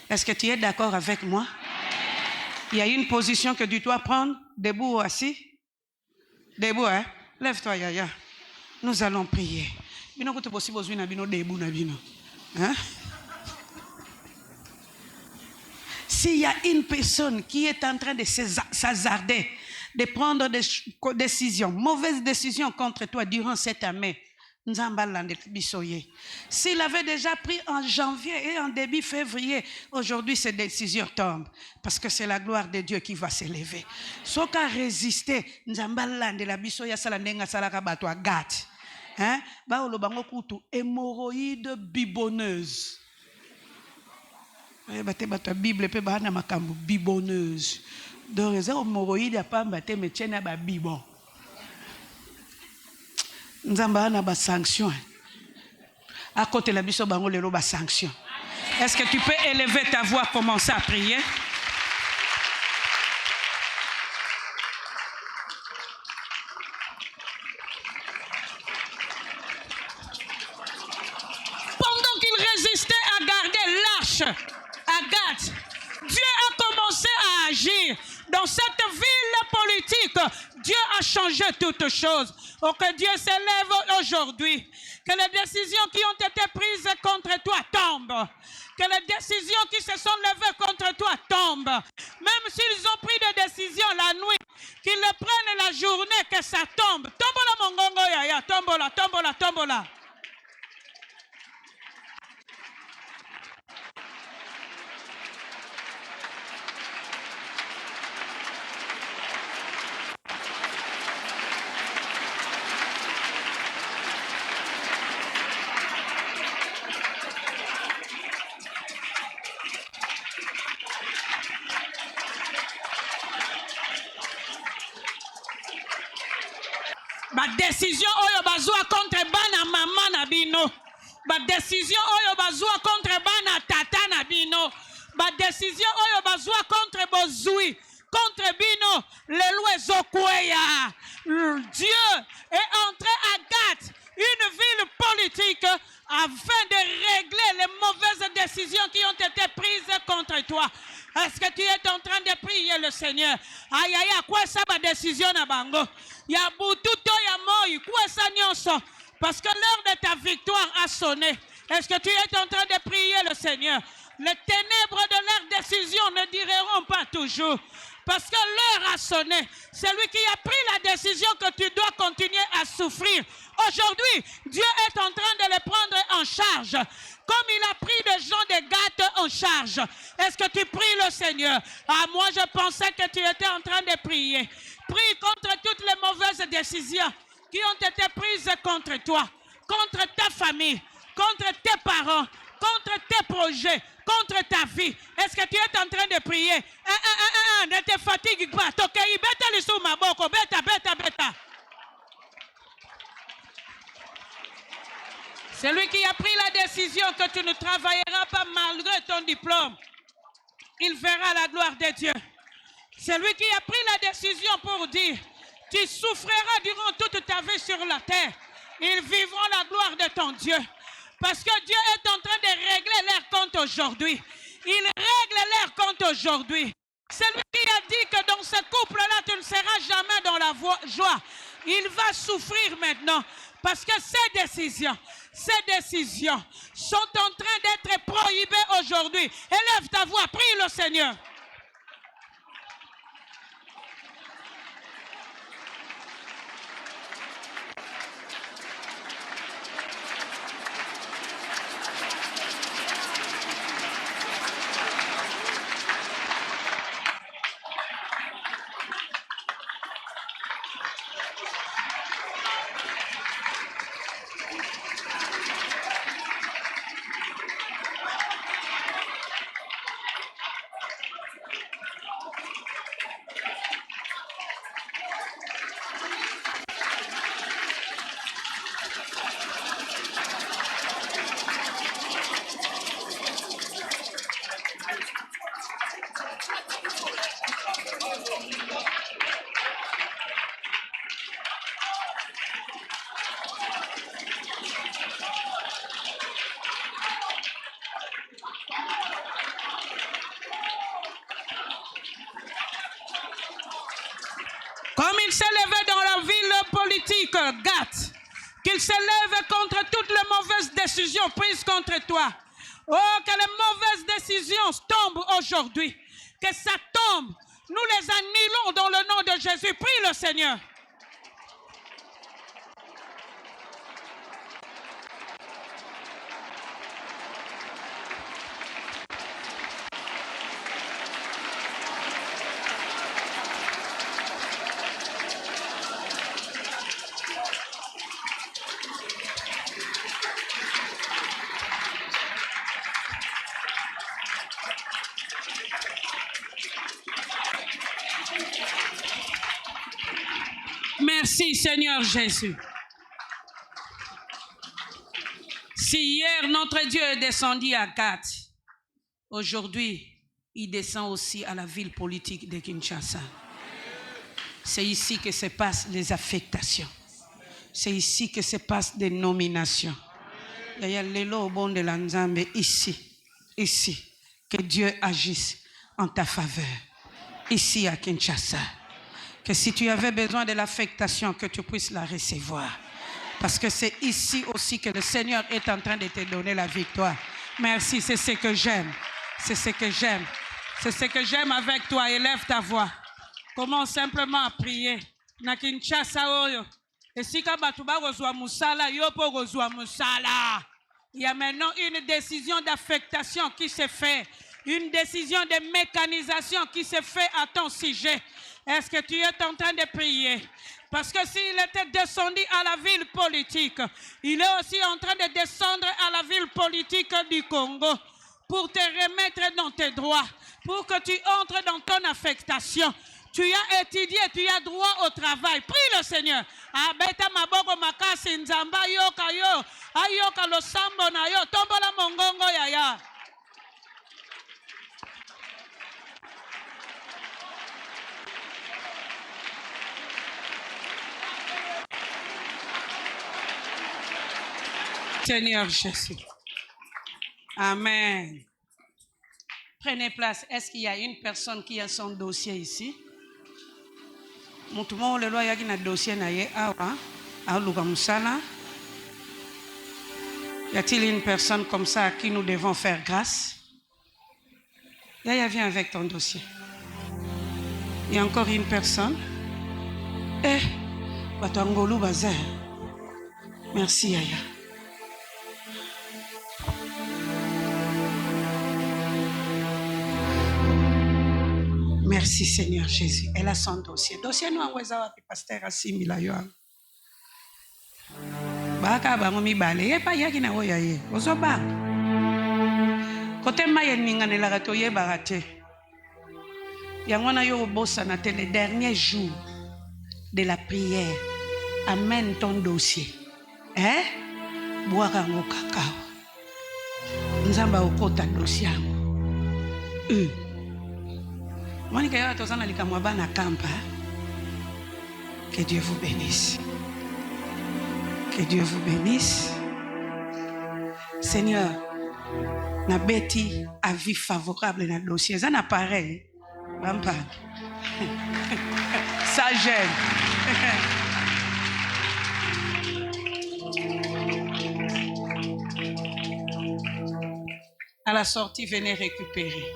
Est-ce que tu es d'accord avec moi? Il y a une position que tu dois prendre, debout ou assis. Debout, hein? Lève-toi, Yaya. Nous allons prier. Hein? S'il y a une personne qui est en train de s'hasarder, de prendre des décisions, mauvaises décisions contre toi durant cette année, s'il avait déjà pris en janvier et en début février, aujourd'hui ces décisions tombent parce que c'est la gloire de Dieu qui va s'élever. Ce qui a résisté, hein? Hémorroïde bibonneuse. La Bible peut être bibonneuse. Donc, les hémorroïdes a pas battu, mais tiens, na bibon. Nous avons des sanctions. À côté de la biso, bango lelo ba sanctions. Est-ce que tu peux élever ta voix, commencer à prier? À Gath, Dieu a commencé à agir dans cette changer toutes choses. Oh, que Dieu s'élève aujourd'hui. Que les décisions qui ont été prises contre toi tombent. Que les décisions qui se sont levées contre toi tombent. Même s'ils ont pris des décisions la nuit, qu'ils le prennent la journée, que ça tombe. Tombola mongongo yaya, tombola, tombola, tombola. Ma décision oyo bazwa contre bana mama na bino. Ma décision oyo bazwa contre bana tata na bino. Ma décision oyo bazwa contre bozui, contre bino lelo ezokweya. Dieu est entré à Gath, une ville politique, afin de régler les mauvaises décisions qui ont été prises contre toi. Est-ce que tu es en train de prier le Seigneur? Aïe aïe, quoi ça ma décision na bango? Ya bututo ya moi, quoi ça nyonso? Parce que l'heure de ta victoire a sonné. Est-ce que tu es en train de prier le Seigneur? Les ténèbres de leur décision ne dureront pas toujours. Parce que l'heure a sonné. Celui qui a pris la décision que tu dois continuer à souffrir. Aujourd'hui, Dieu est en train de les prendre en charge. Comme il a pris des gens de Gath en charge. Est-ce que tu pries le Seigneur? Ah, moi je pensais que tu étais en train de prier. Prie contre toutes les mauvaises décisions qui ont été prises contre toi, contre ta famille, contre tes parents, contre tes projets, contre ta vie. Est-ce que tu es en train de prier? Ne te fatigue pas. Beta. Celui qui a pris la décision que tu ne travailleras pas malgré ton diplôme, il verra la gloire de Dieu. Celui qui a pris la décision pour dire, tu souffriras durant toute ta vie sur la terre, ils vivront la gloire de ton Dieu. Parce que Dieu est en train de régler leur compte aujourd'hui. Il règle leur compte aujourd'hui. Celui qui a dit que dans ce couple-là, tu ne seras jamais dans la joie, il va souffrir maintenant. Parce que ces décisions sont en train d'être prohibées aujourd'hui. Élève ta voix, prie le Seigneur. Comme il s'est levé dans la ville politique, Gath, qu'il s'élève contre toutes les mauvaises décisions prises contre toi. Oh, que les mauvaises décisions tombent aujourd'hui. Que ça tombe. Nous les annulons dans le nom de Jésus. Prie le Seigneur. Merci Seigneur Jésus. Si hier notre Dieu est descendu à Gath, aujourd'hui il descend aussi à la ville politique de Kinshasa. C'est ici que se passent les affectations. C'est ici que se passent des nominations. Il y a l'élo au bon de la Nzambe ici. Que Dieu agisse en ta faveur. Ici à Kinshasa. Que si tu avais besoin de l'affectation, que tu puisses la recevoir. Parce que c'est ici aussi que le Seigneur est en train de te donner la victoire. Merci, c'est ce que j'aime. C'est ce que j'aime. C'est ce que j'aime avec toi. Élève ta voix. Commence simplement à prier. Na Kinshasa oyo. Et si kabatuba rozwa musala, yopo rozwa musala. Il y a maintenant une décision d'affectation qui se fait. Une décision de mécanisation qui se fait à ton sujet. Est-ce que tu es en train de prier? Parce que s'il était descendu à la ville politique, il est aussi en train de descendre à la ville politique du Congo pour te remettre dans tes droits, pour que tu entres dans ton affectation. Tu as étudié, tu as droit au travail. Prie le Seigneur. Abeta maboko makasi nzamba yoka yo, ayoka lo sambo na yo, tombola mongongo yaya. Seigneur Jésus. Amen. Prenez place. Est-ce qu'il y a une personne qui a son dossier ici? Mutumo le loi yaki na dossier na ye awa, aluka musala. Y a-t-il une personne comme ça à qui nous devons faire grâce? Yaya, viens avec ton dossier. Il y a encore une personne. Eh, Batangolu Bazar. Merci Yaya. Merci Seigneur Jésus. Elle a son dossier. Dossier nous envoie wapi pasteur Asimila yo. Baka ba ngomi bale ye pa yaki na oya ye. Ozo ba. Kote maye ninganela gato ye barate. Yangona yo bossa na les derniers jours de la prière. Amène ton dossier. Hein? Boaka ngo kakao. Nzamba okota dossier. Que Dieu vous bénisse. Que Dieu vous bénisse. Seigneur, na beti avis favorable dans le dossier. Ça n'a pareil. Ça gêne. À la sortie, venez récupérer.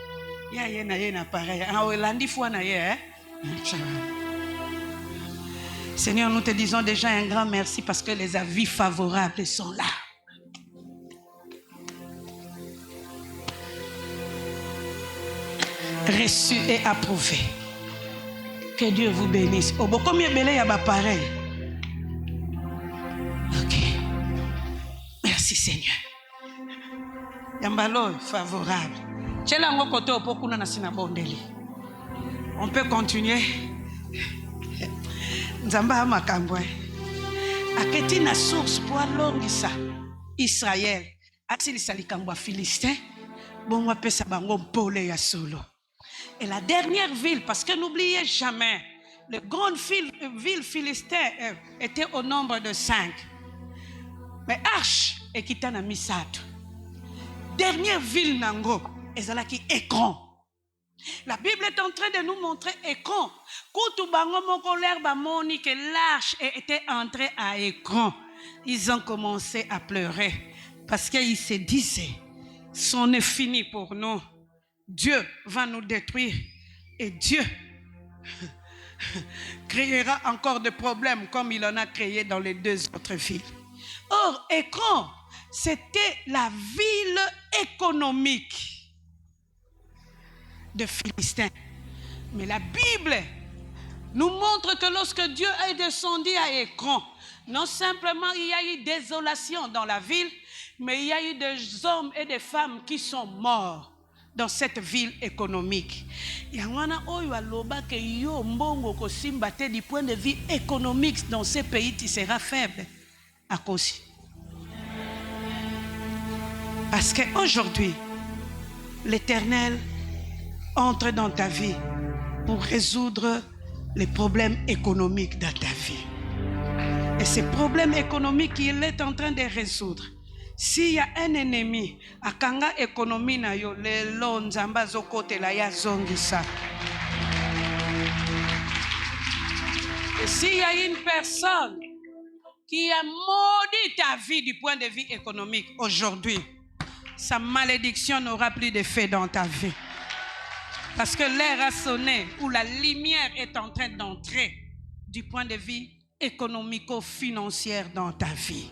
Seigneur, nous te disons déjà un grand merci parce que les avis favorables sont là. Reçu et approuvé. Que Dieu vous bénisse. Oh, combien de belé y a pareil? Ok. Merci Seigneur. Yambalo favorable. On peut continuer. Nzamba makambwe. Aketi na source pour longisa Israël. Atili salikambwa Philistin. Bon wa pesa bango pole ya solo. Et la dernière ville, parce que n'oubliez jamais, les grandes villes philistines étaient au nombre de 5. Mais Arche et Kitana Misato. Dernière ville nango. Ezalaki Ekron. La Bible est en train de nous montrer Ekron. Koutou bango moko l'herbe moni que l'arche était entrée à Ekron. Ils ont commencé à pleurer parce qu'ils se disaient, c'en est fini pour nous. Dieu va nous détruire et Dieu créera encore des problèmes comme il en a créé dans les 2 autres villes. Or, Ekron, c'était la ville économique de Philistins. Mais la Bible nous montre que lorsque Dieu est descendu à Ekron, non simplement il y a eu désolation dans la ville, mais il y a eu des hommes et des femmes qui sont morts dans cette ville économique. Yangwana oyo aloba que yo mbongo ko simba te du point de vue économique dans ces pays tu seras faible à cause. Parce qu'aujourd'hui, l'Éternel entre dans ta vie pour résoudre les problèmes économiques dans ta vie. Et ces problèmes économiques qu'il est en train de résoudre, s'il y a un ennemi, akanga économie na yo, le lonzamba zokote la ya zongisa. Et s'il y a une personne qui a maudit ta vie du point de vue économique aujourd'hui, sa malédiction n'aura plus d'effet dans ta vie. Parce que l'heure a sonné où la lumière est en train d'entrer du point de vue économico-financier dans ta vie.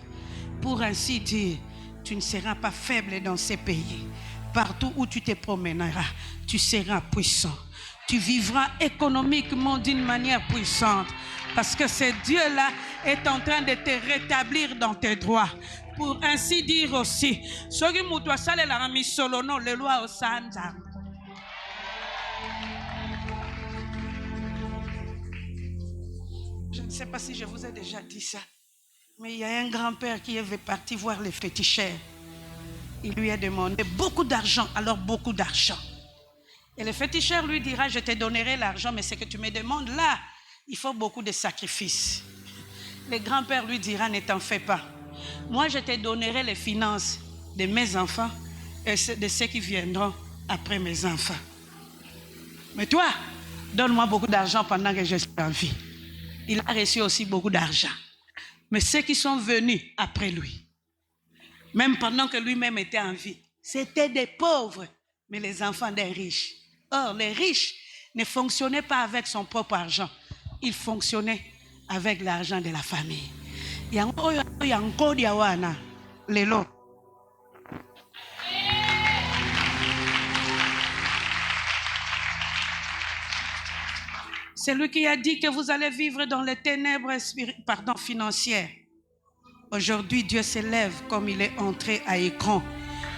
Pour ainsi dire, tu ne seras pas faible dans ces pays. Partout où tu te promèneras, tu seras puissant. Tu vivras économiquement d'une manière puissante. Parce que ce Dieu-là est en train de te rétablir dans tes droits. Pour ainsi dire aussi, je ne sais pas si je vous ai déjà dit ça, mais il y a un grand-père qui est parti voir les féticheurs. Il lui a demandé beaucoup d'argent, alors beaucoup d'argent. Et le féticheur lui dira, je te donnerai l'argent, mais ce que tu me demandes là, il faut beaucoup de sacrifices. Le grand-père lui dira, ne t'en fais pas. Moi, je te donnerai les finances de mes enfants et de ceux qui viendront après mes enfants. Mais toi, donne-moi beaucoup d'argent pendant que je suis en vie. Il a reçu aussi beaucoup d'argent. Mais ceux qui sont venus après lui, même pendant que lui-même était en vie, c'était des pauvres, mais les enfants des riches. Or, les riches ne fonctionnaient pas avec son propre argent. Ils fonctionnaient avec l'argent de la famille. C'est lui qui a dit que vous allez vivre dans les ténèbres financières. Aujourd'hui, Dieu s'élève comme il est entré à écran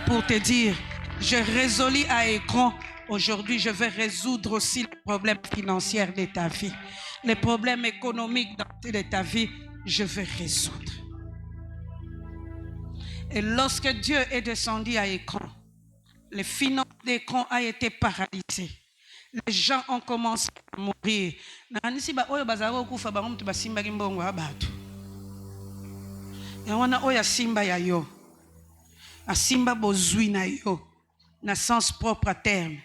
pour te dire, je résolis à écran. Aujourd'hui, je vais résoudre aussi les problèmes financiers de ta vie. Les problèmes économiques de ta vie, je vais résoudre. Et lorsque Dieu est descendu à écran, les finances d'écran ont été paralysées. Les gens ont commencé à mourir. Asimba bozui na yo na sens propre à terme.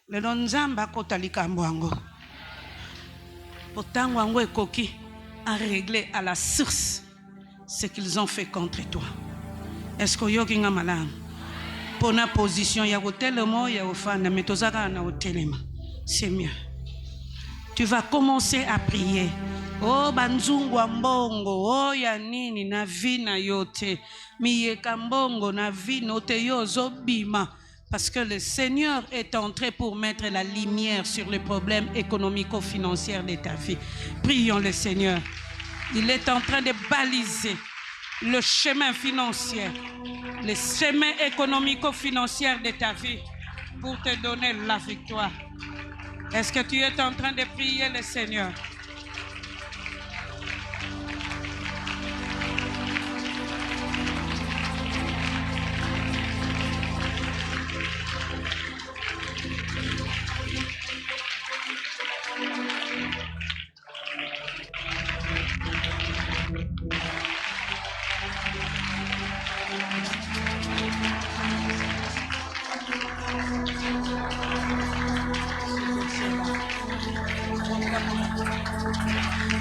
Le nzamba kotalika mbwango. Potango ango ekoki a régler à la source ce qu'ils ont fait contre toi. Est-ce que yoki nga malamu? Pona position ya hotelemo ya ofana metozaka na hotelema. C'est mieux. Tu vas commencer à prier. Oh banzungu mbongo, oh ya nini na vina yote, miyeka mbongo na vina yote yozo bima. Parce que le Seigneur est entré pour mettre la lumière sur les problèmes économico-financiers de ta vie. Prions le Seigneur. Il est en train de baliser le chemin financier, le chemin économico-financier de ta vie pour te donner la victoire. Est-ce que tu es en train de prier le Seigneur?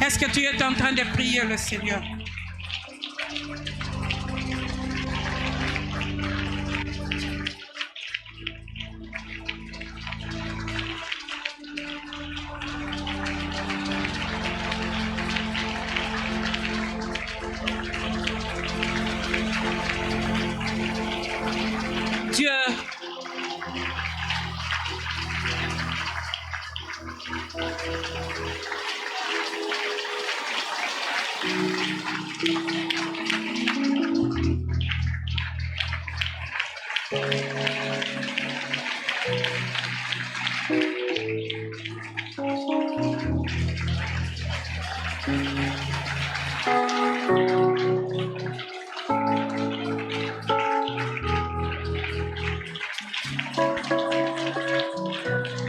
Est-ce que tu es en train de prier le Seigneur?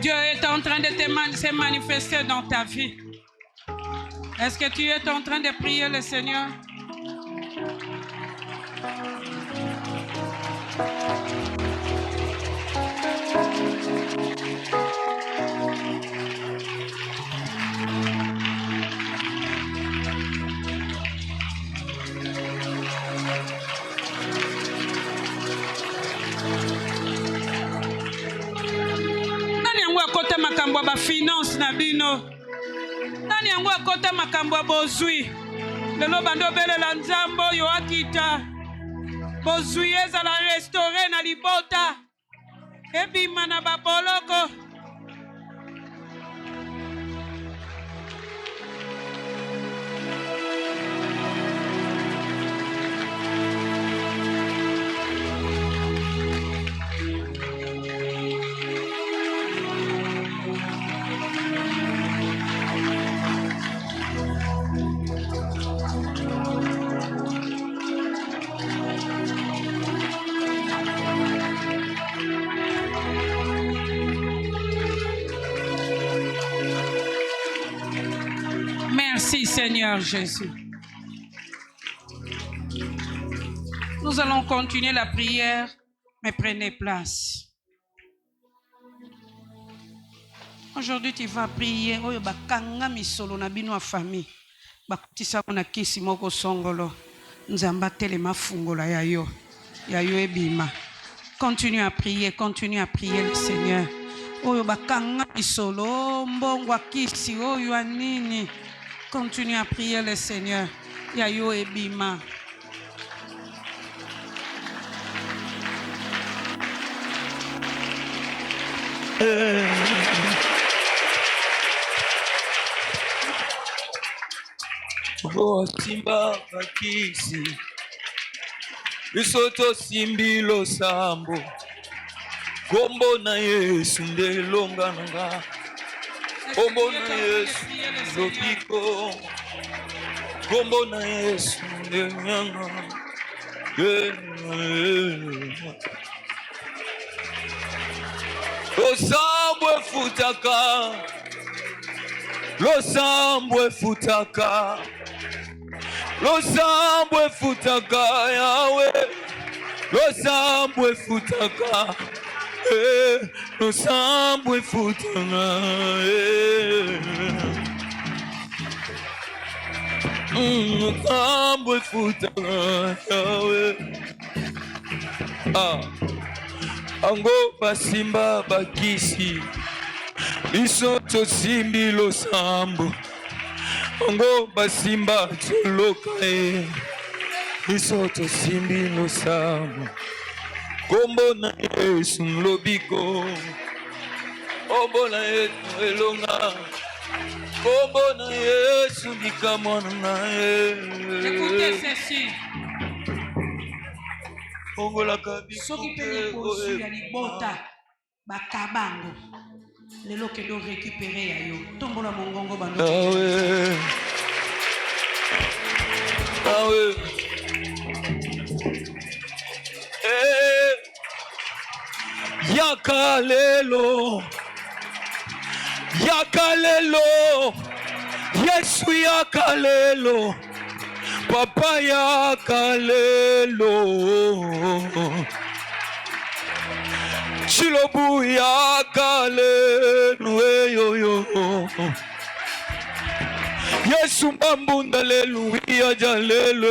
Dieu est en train de se manifester dans ta vie. Est-ce que tu es en train de prier le Seigneur? bino. Nani yango akota makambo bozwi. Lelo bando belela nzambo yo akita. Bozwi ezala restauré na libota. Ebima na baboloko. Merci Seigneur Jésus. Nous allons continuer la prière, mais prenez place. Aujourd'hui, tu vas prier. Oyo bakanga misolo na bino a famille. Bakutisa na kisi moko songolo. Nzamba telema fungola ya yo. Ya yo ebima. Continue à prier le Seigneur. Oyo bakanga misolo mbongwa kisi oyo anini. Continue à prier le Seigneur. Ya yo ebima. Simba bakisi bisoto simbilo sambo kombo na Yesu ndelonga nanga kombo na Yesu lobiko kombo na Yesu ndenyanga losambo efutaka losambo efutaka losambo efutaka yawe losambo efutaka losambo efutaka losambo efutaka yawe ango basimba bakisi biso tosimbi losambo ango basimba toloka biso tosimbi losambo kombo na Yesu lobiko kombo na Yesu elonga kombo na Yesu likamwana na Écoutez ceci. ongola kabisa Soki pe kosu ya libota bakabango. Lelo ke do récupérer ya yo. Tombola mongongo bando. Awe. Yakalelo. Yakalelo. Yesu yakalelo. Papa yakalelo. Chilobu yakalelo. Yo. Yesu mbambunda haleluya jalelo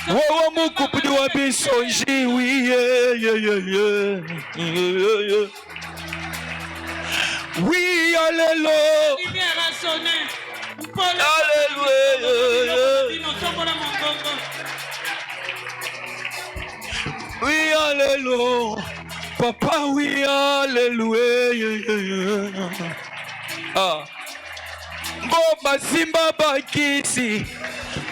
Wawa mukupudi wa bisonji Oui, alléluia. Oui, alléluia. Papa, oui, alléluia. Ah. Boba simba bakisi.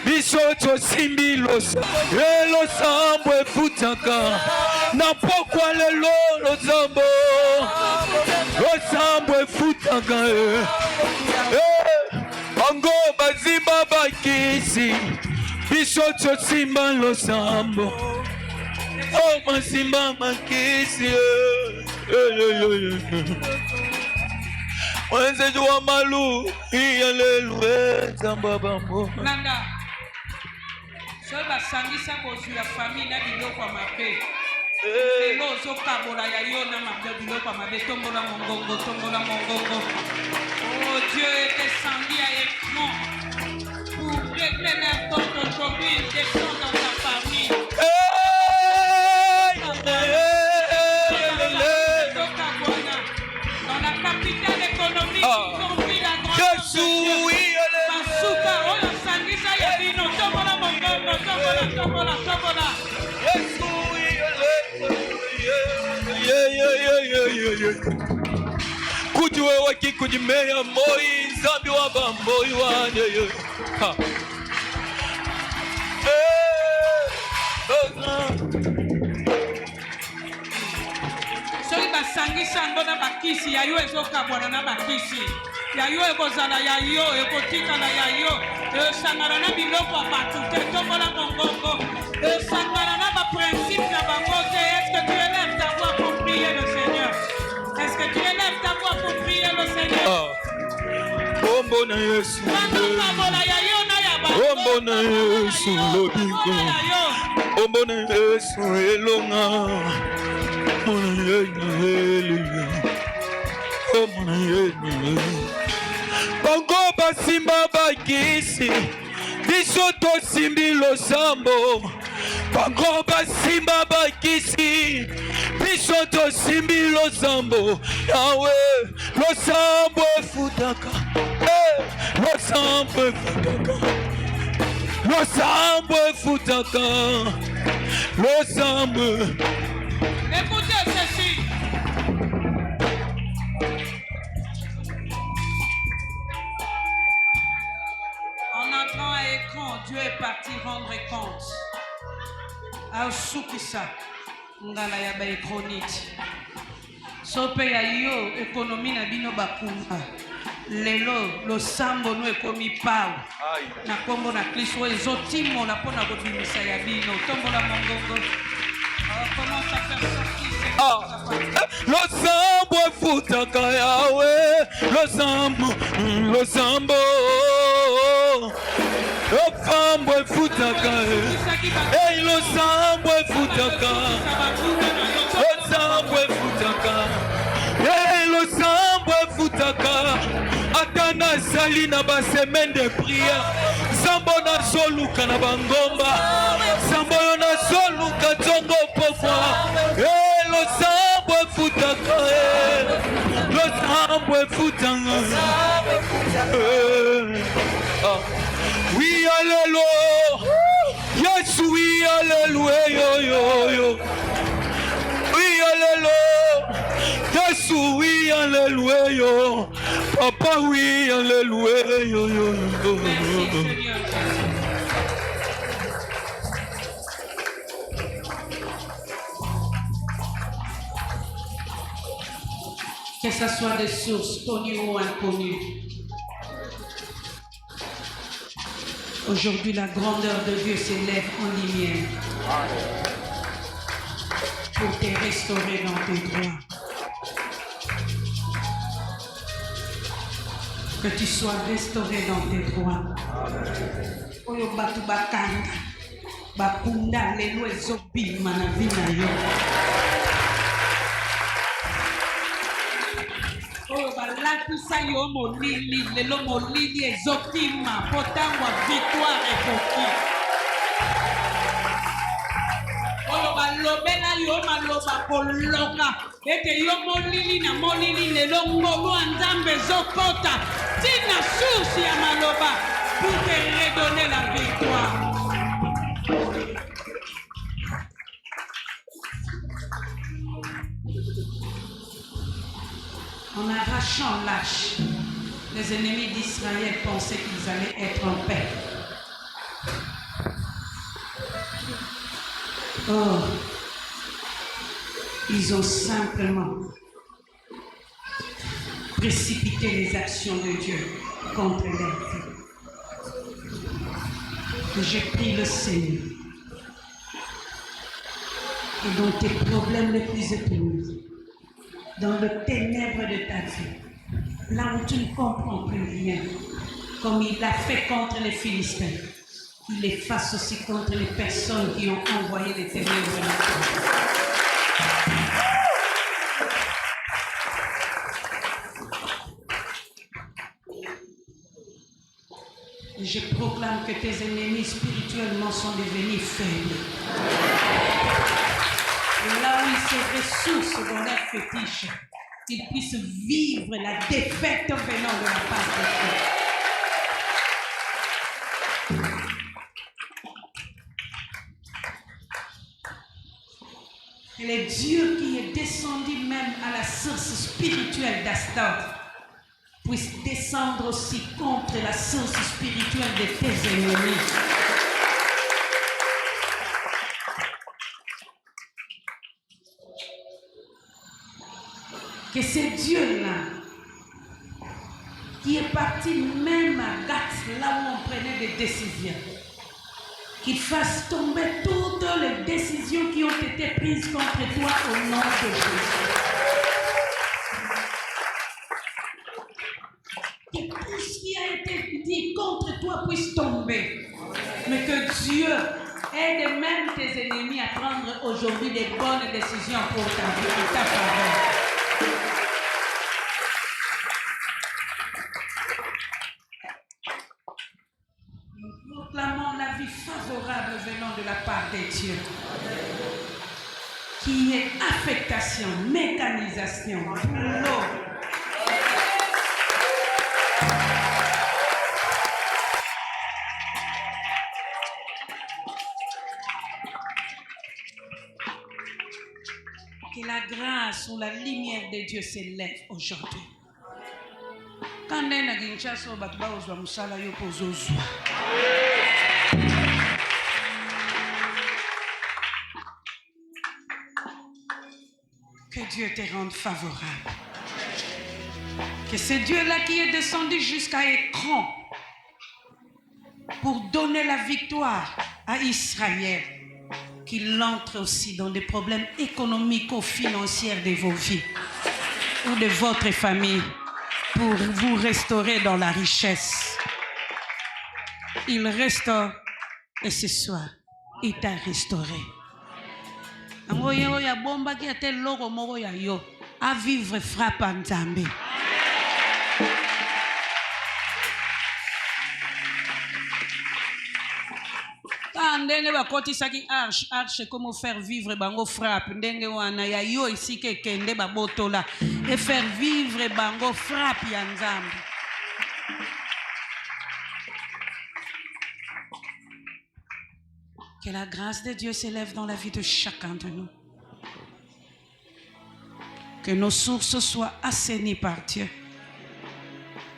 Bisoto simbi losa. Elo sambo efutaka. Napokwa lelo lozambo. Losambo efutaka. Ango bazimba bakisi. Bisoto simba losambo. Oh masimba bakisi. Mwenze juwa malu. Hallelujah. Zamba bambo. Nanda. Soba sangisa bozu ya famille na biloko mabe. Elo zo kabola ya yo na mabe biloko mabe tombola mongongo. Oh Dieu est descendu à écran pour régler n'importe aujourd'hui une question dans ta famille. Dans la économiques, Ah. ils ont pris la grandeur Jésus, de Dieu. oui, alléluia. Masuka, oyo sangisa ya bino, tombola mongongo, tombola, tombola, tombola. Jésus, oui, alléluia. Kuti wewe kikujimea moi nzambi wa bamboi wanye. Ha. Soki basangisa yango na bakisi ya yo ezokabwana na bakisi ya yo ekozala ya yo ekotikala ya yo esangana na biloko ya bato te tombola mongongo esangana na baprincipe na bango te. Est-ce que tu élèves ta voix pour prier le Seigneur? Est-ce que tu élèves ta voix pour prier le Seigneur? Bombo na Yesu, kabola ya yo na ya bato, bombo na Yesu lobiko, bombo na Yesu elonga. Bango basimba bakisi biso tosimbi losambo. Bango basimba bakisi biso tosimbi losambo. Yawe losambo efutaka, losambo efutaka, losambo efutaka, losambo. Écoutez ceci. En entrant à écran, Dieu est parti rendre compte. Asukisa ngala ya ba écronite. Sope ya yo économie na bino bakuma. Lelo losambo no ekomi pau. Na kombo na Kristo ezotimo na pona kobimisa ya bino. Tombola mongongo. Comment ça fait sortir losambo efutaka yawe, losambo, losambo, losambo efutaka, hey, losambo efutaka, losambo efutaka, hey, losambo efutaka. Atana sali na ba semaine de prière, sambo na soluka na bangomba, sambo na soluka tongo pokwa, eh losambo efutaka, losambo efutanga, oui alléluia, yes oui alléluia, yo yo yo, oui alléluia, yes oui alléluia, yo. Papa, oui, alléluia. Yo, yo, yo. Que ce soit des sources connues ou inconnues. Aujourd'hui, la grandeur de Dieu s'élève en lumière pour te restaurer dans tes droits. Que tu sois restauré dans tes droits. Oyo batu bakanga bakunda lelo ezobima na vie na yo. Oyo balatisa yo molili lelo molili ezobima potangwa victoire ekoki. Oyo balobela yo maloba koloka ete yo molili na molili lelo ngolu nzambe ezokota tina source ya maloba pour te redonner la victoire. En arrachant l'âge, les ennemis d'Israël pensaient qu'ils allaient être en paix. Or, ils ont simplement précipité les actions de Dieu contre leur vie. Je prie le Seigneur. Et dans tes problèmes les plus épineux, dans le ténèbre de ta vie, là où tu ne comprends plus rien, comme il l'a fait contre les Philistins, il les fasse aussi contre les personnes qui ont envoyé les ténèbres dans ta vie. Je proclame que tes ennemis spirituellement sont devenus faibles. Là où ils se ressourcent dans leurs fétiches, qu'ils puissent vivre la défaite venant de la part de Dieu. Et le Dieu qui est descendu même à la source spirituelle d'Astarte puisse descendre aussi contre la source spirituelle de tes ennemis. Que ce Dieu-là, qui est parti même à Gath, là où on prenait des décisions, qu'il fasse tomber toutes les décisions qui ont été prises contre toi au nom de Jésus. Que tout ce qui a été dit contre toi puisse tomber. Mais que Dieu aide même tes ennemis à prendre aujourd'hui des bonnes décisions pour ta faveur. Nous proclamons la vie favorable venant de la part de Dieu, qui est affectation, mécanisation, boulot. Que la grâce ou la lumière de Dieu s'élève aujourd'hui. Quand on est Kinshasa, on va musala yo pozozo. Que Dieu te rende favorable. Que c'est Dieu-là qui est descendu jusqu'à Écran pour donner la victoire à Israël, qu'il entre aussi dans des problèmes économiques ou financiers de vos vies ou de votre famille pour vous restaurer dans la richesse. Il restaure et ce soir, il t'a restauré. À vivre frappe en Zambie. Ndenge bakotisaki arche comment faire vivre bango frappe ndenge wana ya yo ici ke kende babotola et faire vivre bango frappe ya Nzambe. Que la grâce de Dieu s'élève dans la vie de chacun de nous. Que nos sources soient assainies par Dieu.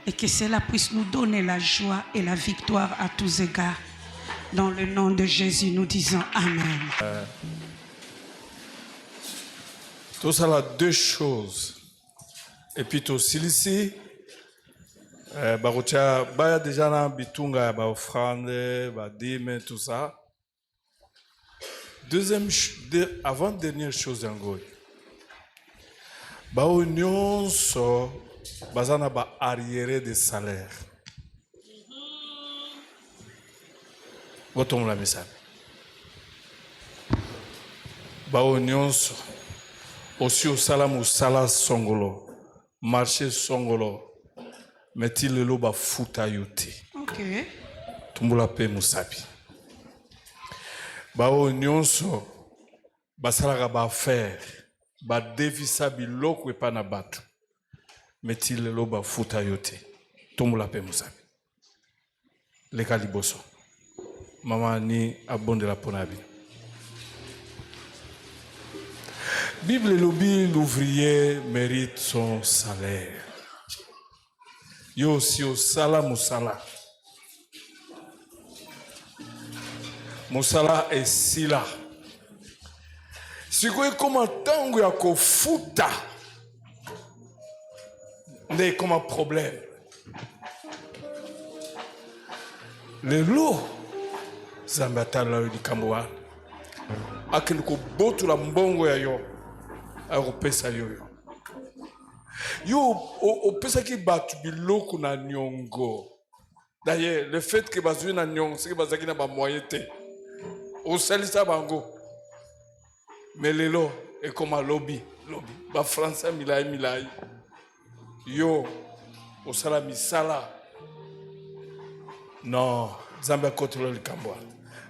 Et que cela puisse nous donner la joie et la victoire à tous égards. Dans le nom de Jésus, nous disons Amen. Tout ça là, deux choses. Et puis tout ici, bah déjà na bitunga ba offrande, ba dîme, tout ça. Avant dernière chose en gros. Ba union so bazana ba arriéré de salaire. Votom la message. Ba union so aussi au salam au sala songolo, marché songolo, metti le loba futa yote. Ok. Tumbula pe musabi. Ba union so basala ba faire. Ba devisa biloko e pa na bato meti lelo ba futa yote tomula pe musabi leka liboso mama ni abondela ponabi. Bible lobi l'ouvrier mérite son salaire. Yo si o sala musala est sila. Si vous avez comme un tango ya kofuta, n'est comme un problème. Le lot, zambata la di kamwa, akende ko botu la mbongo ya yo, ako pesa yo. Yo o pesa ki batu biloko na nyongo. D'ailleurs, le fait que bazui na nyongo, c'est que bazaki na ba moyete. O salisa bango. Mais les lots est comme un lobby. Ba français milai. Yo, au salami sala. Non, Zambia contrôle le Cambodge.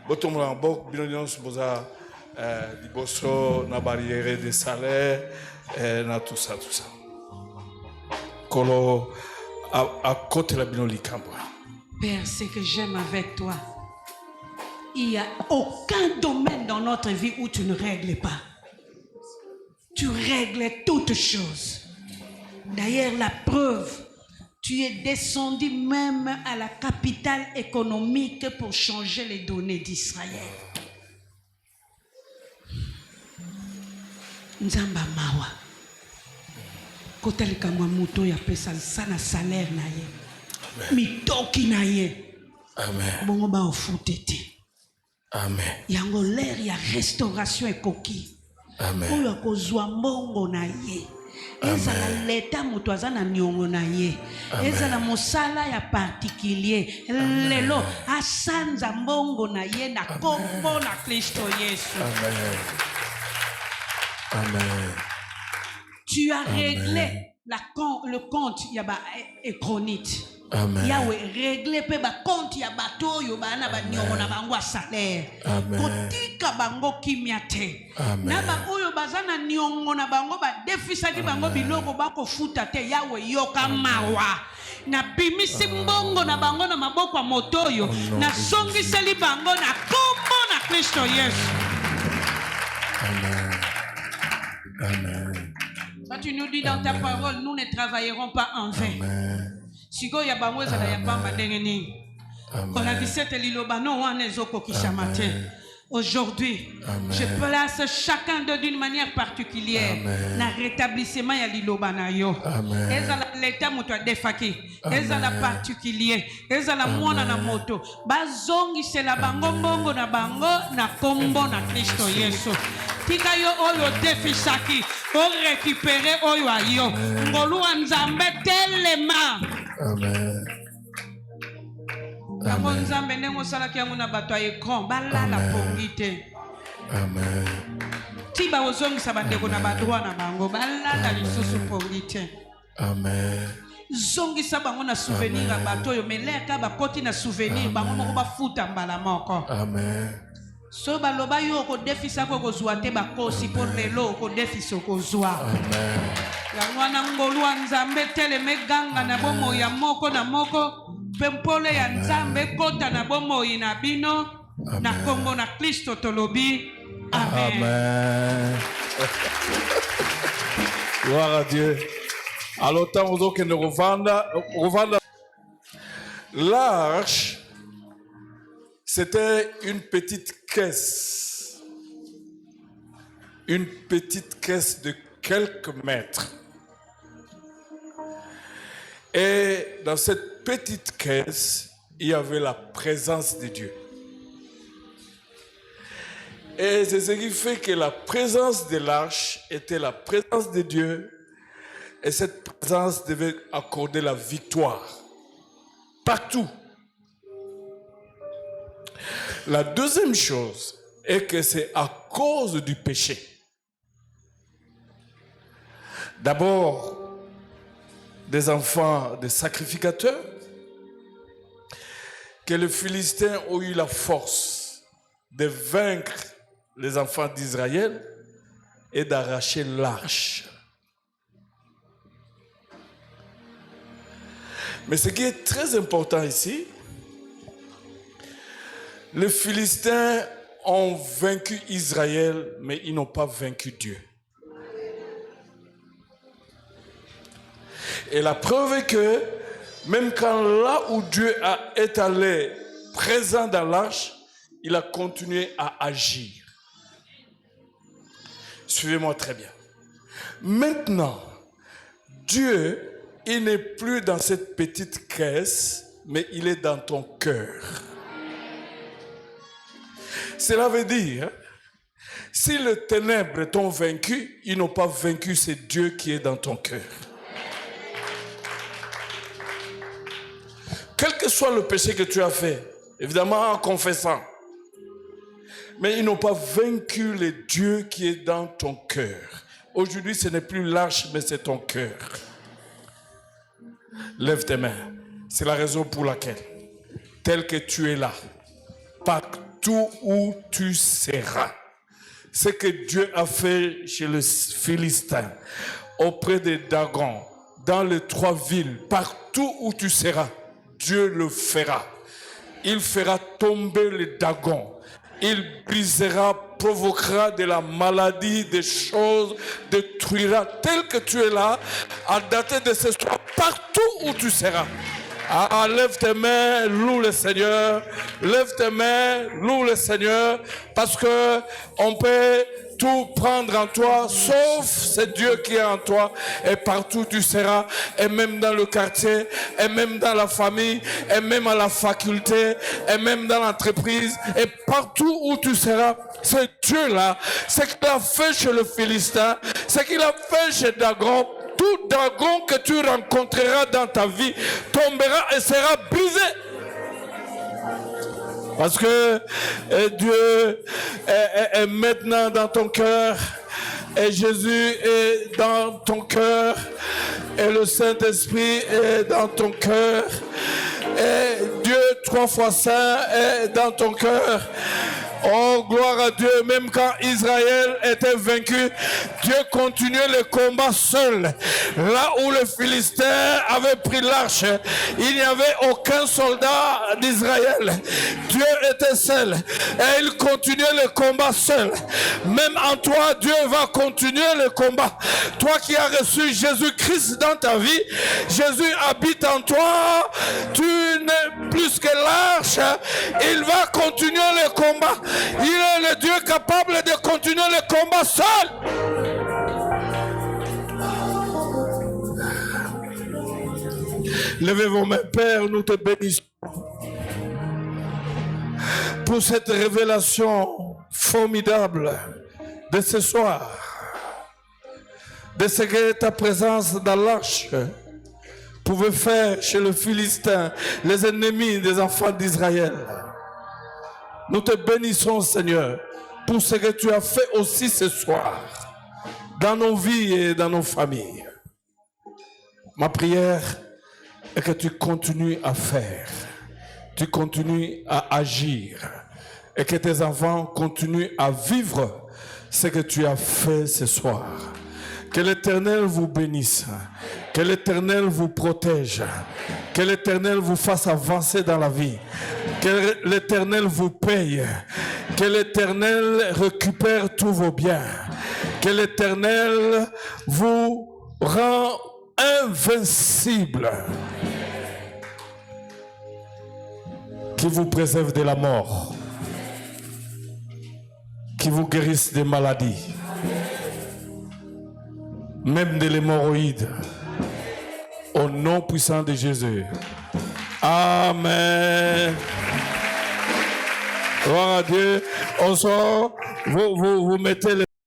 Botom la bok binonion suboza liboso na barrière de salaire na tout ça. Mokolo à côté la binoli kambwa. Père, ce que j'aime avec toi, il n'y a aucun domaine dans notre vie où tu ne règles pas. Tu règles toutes choses. D'ailleurs, la preuve, tu es descendu même à la capitale économique pour changer les données d'Israël. Nzamba mawa. Kotelika mwa muto ya pesa sana salaire na ye. Mitoki na ye. Amen. Bongo ba ofutete. Amen. Yango l'air ya restauration ekoki. Amen. Oyo akozwa mbongo na ye. Ezala leta moto aza na niongo na ye. Ezala mosala ya particulier. Lelo asanza mbongo na ye na kombo na Kristo Yesu. Amen. Amen. Tu as réglé le compte yaba écronite. Amen. Yahweh réglé pe ba compte ya bato yo bana ba niongo na bango salaire. Kotika bango kimiate. Na ba oyo bazana niongo na bango ba defisa di bango biloko bako futa te Yahweh yoka mawa. Na bimisi mbongo na bango na maboko ya motoyo na songiseli bango na kombo na Kristo Yesu. Amen. Amen. Quand tu nous dis dans ta parole, nous ne travaillerons pas en vain. Sigo ya bamweza na ya pamba dengeni. Kona bisete lilobano wane zoko kishamate. Aujourd'hui, je place chacun d'eux d'une manière particulière. Na rétablissement ya lilobana yo. Ezala l'état moto defaki. Ezala particulier. Ezala mwana na moto. Bazongi se la bango mbongo na bango na kombo na Kristo Yesu. Tika yo oyo defisaki. O récupérer oyo ayo. Ngolu nzambe telema. Amen. Kango nzambe nengo salaki yango na bato ya écran balala pongite. Amen. Tiba ozongisa bandeko na badroit na bango balala lisusu pongite. Amen. Zongisa bango na souvenir ya bato yo meleka bakoti na souvenir bango moko bafuta mbala moko. Amen. So baloba yo ko defisa ko kozwa te bakosi pour lelo ko defisa kozwa. Amen. Ya mwana ngolu nzambe teleme ganga na bomo ya moko na moko. Pempole ya nzambe kota na bomo ina bino. Na kombo na Kristo tolobi. Amen. Amen. Gloire à Dieu. Alors, tant aux autres qui ne revendent. L'arche, c'était une petite caisse. Une petite caisse de quelques mètres. Et dans cette petite caisse, il y avait la présence de Dieu. Et c'est ce qui fait que la présence de l'arche était la présence de Dieu. Et cette présence devait accorder la victoire. Partout. La deuxième chose est que c'est à cause du péché. D'abord, des enfants de sacrificateurs, que les Philistins ont eu la force de vaincre les enfants d'Israël et d'arracher l'arche. Mais ce qui est très important ici, les Philistins ont vaincu Israël, mais ils n'ont pas vaincu Dieu. Et la preuve est que même quand là où Dieu est allé présent dans l'arche, il a continué à agir. Suivez-moi très bien. Maintenant, Dieu, il n'est plus dans cette petite caisse, mais il est dans ton cœur. Cela veut dire, si les ténèbres t'ont vaincu, ils n'ont pas vaincu, c'est Dieu qui est dans ton cœur. Quel que soit le péché que tu as fait, évidemment en confessant, mais ils n'ont pas vaincu le Dieu qui est dans ton cœur. Aujourd'hui, ce n'est plus l'arche, mais c'est ton cœur. Lève tes mains. C'est la raison pour laquelle, tel que tu es là, partout où tu seras, ce que Dieu a fait chez les Philistins, auprès des Dagon, dans les 3 villes, partout où tu seras, Dieu le fera. Il fera tomber les dragons. Il brisera, provoquera de la maladie, des choses, détruira. Tel que tu es là, à dater de ce soir, partout où tu seras. Ah, lève tes mains, loue le Seigneur. Lève tes mains, loue le Seigneur. Parce que on peut tout prendre en toi, sauf c'est Dieu qui est en toi. Et partout tu seras, et même dans le quartier, et même dans la famille, et même à la faculté, et même dans l'entreprise, et partout où tu seras, c'est Dieu là. Ce qu'il a fait chez le Philistin, ce qu'il a fait chez Dagon. Tout dragon que tu rencontreras dans ta vie tombera et sera brisé. Parce que Dieu est maintenant dans ton cœur. Et Jésus est dans ton cœur. Et le Saint-Esprit est dans ton cœur. Et Dieu 3 fois saint est dans ton cœur. Oh, gloire à Dieu. Même quand Israël était vaincu, Dieu continuait le combat seul. Là où les Philistins avaient pris l'arche, il n'y avait aucun soldat d'Israël. Dieu était seul. Et il continuait le combat seul. Même en toi, Dieu va continuer le combat. Toi qui as reçu Jésus-Christ dans ta vie, Jésus habite en toi. Tu n'es plus que l'arche. Il va continuer le combat. Il est le Dieu capable de continuer le combat seul. Levez vos mains, Père, nous te bénissons pour cette révélation formidable de ce soir, de ce que ta présence dans l'arche pouvait faire chez le Philistin, les ennemis des enfants d'Israël. Nous te bénissons, Seigneur, pour ce que tu as fait aussi ce soir, dans nos vies et dans nos familles. Ma prière est que tu continues à faire, tu continues à agir, et que tes enfants continuent à vivre ce que tu as fait ce soir. Que l'Éternel vous bénisse, que l'Éternel vous protège, que l'Éternel vous fasse avancer dans la vie, que l'Éternel vous paye, que l'Éternel récupère tous vos biens, que l'Éternel vous rend invincible, qui vous préserve de la mort, qui vous guérisse des maladies, même de l'hémorroïde, au nom puissant de Jésus. Amen. Gloire à Dieu. On sort, vous mettez les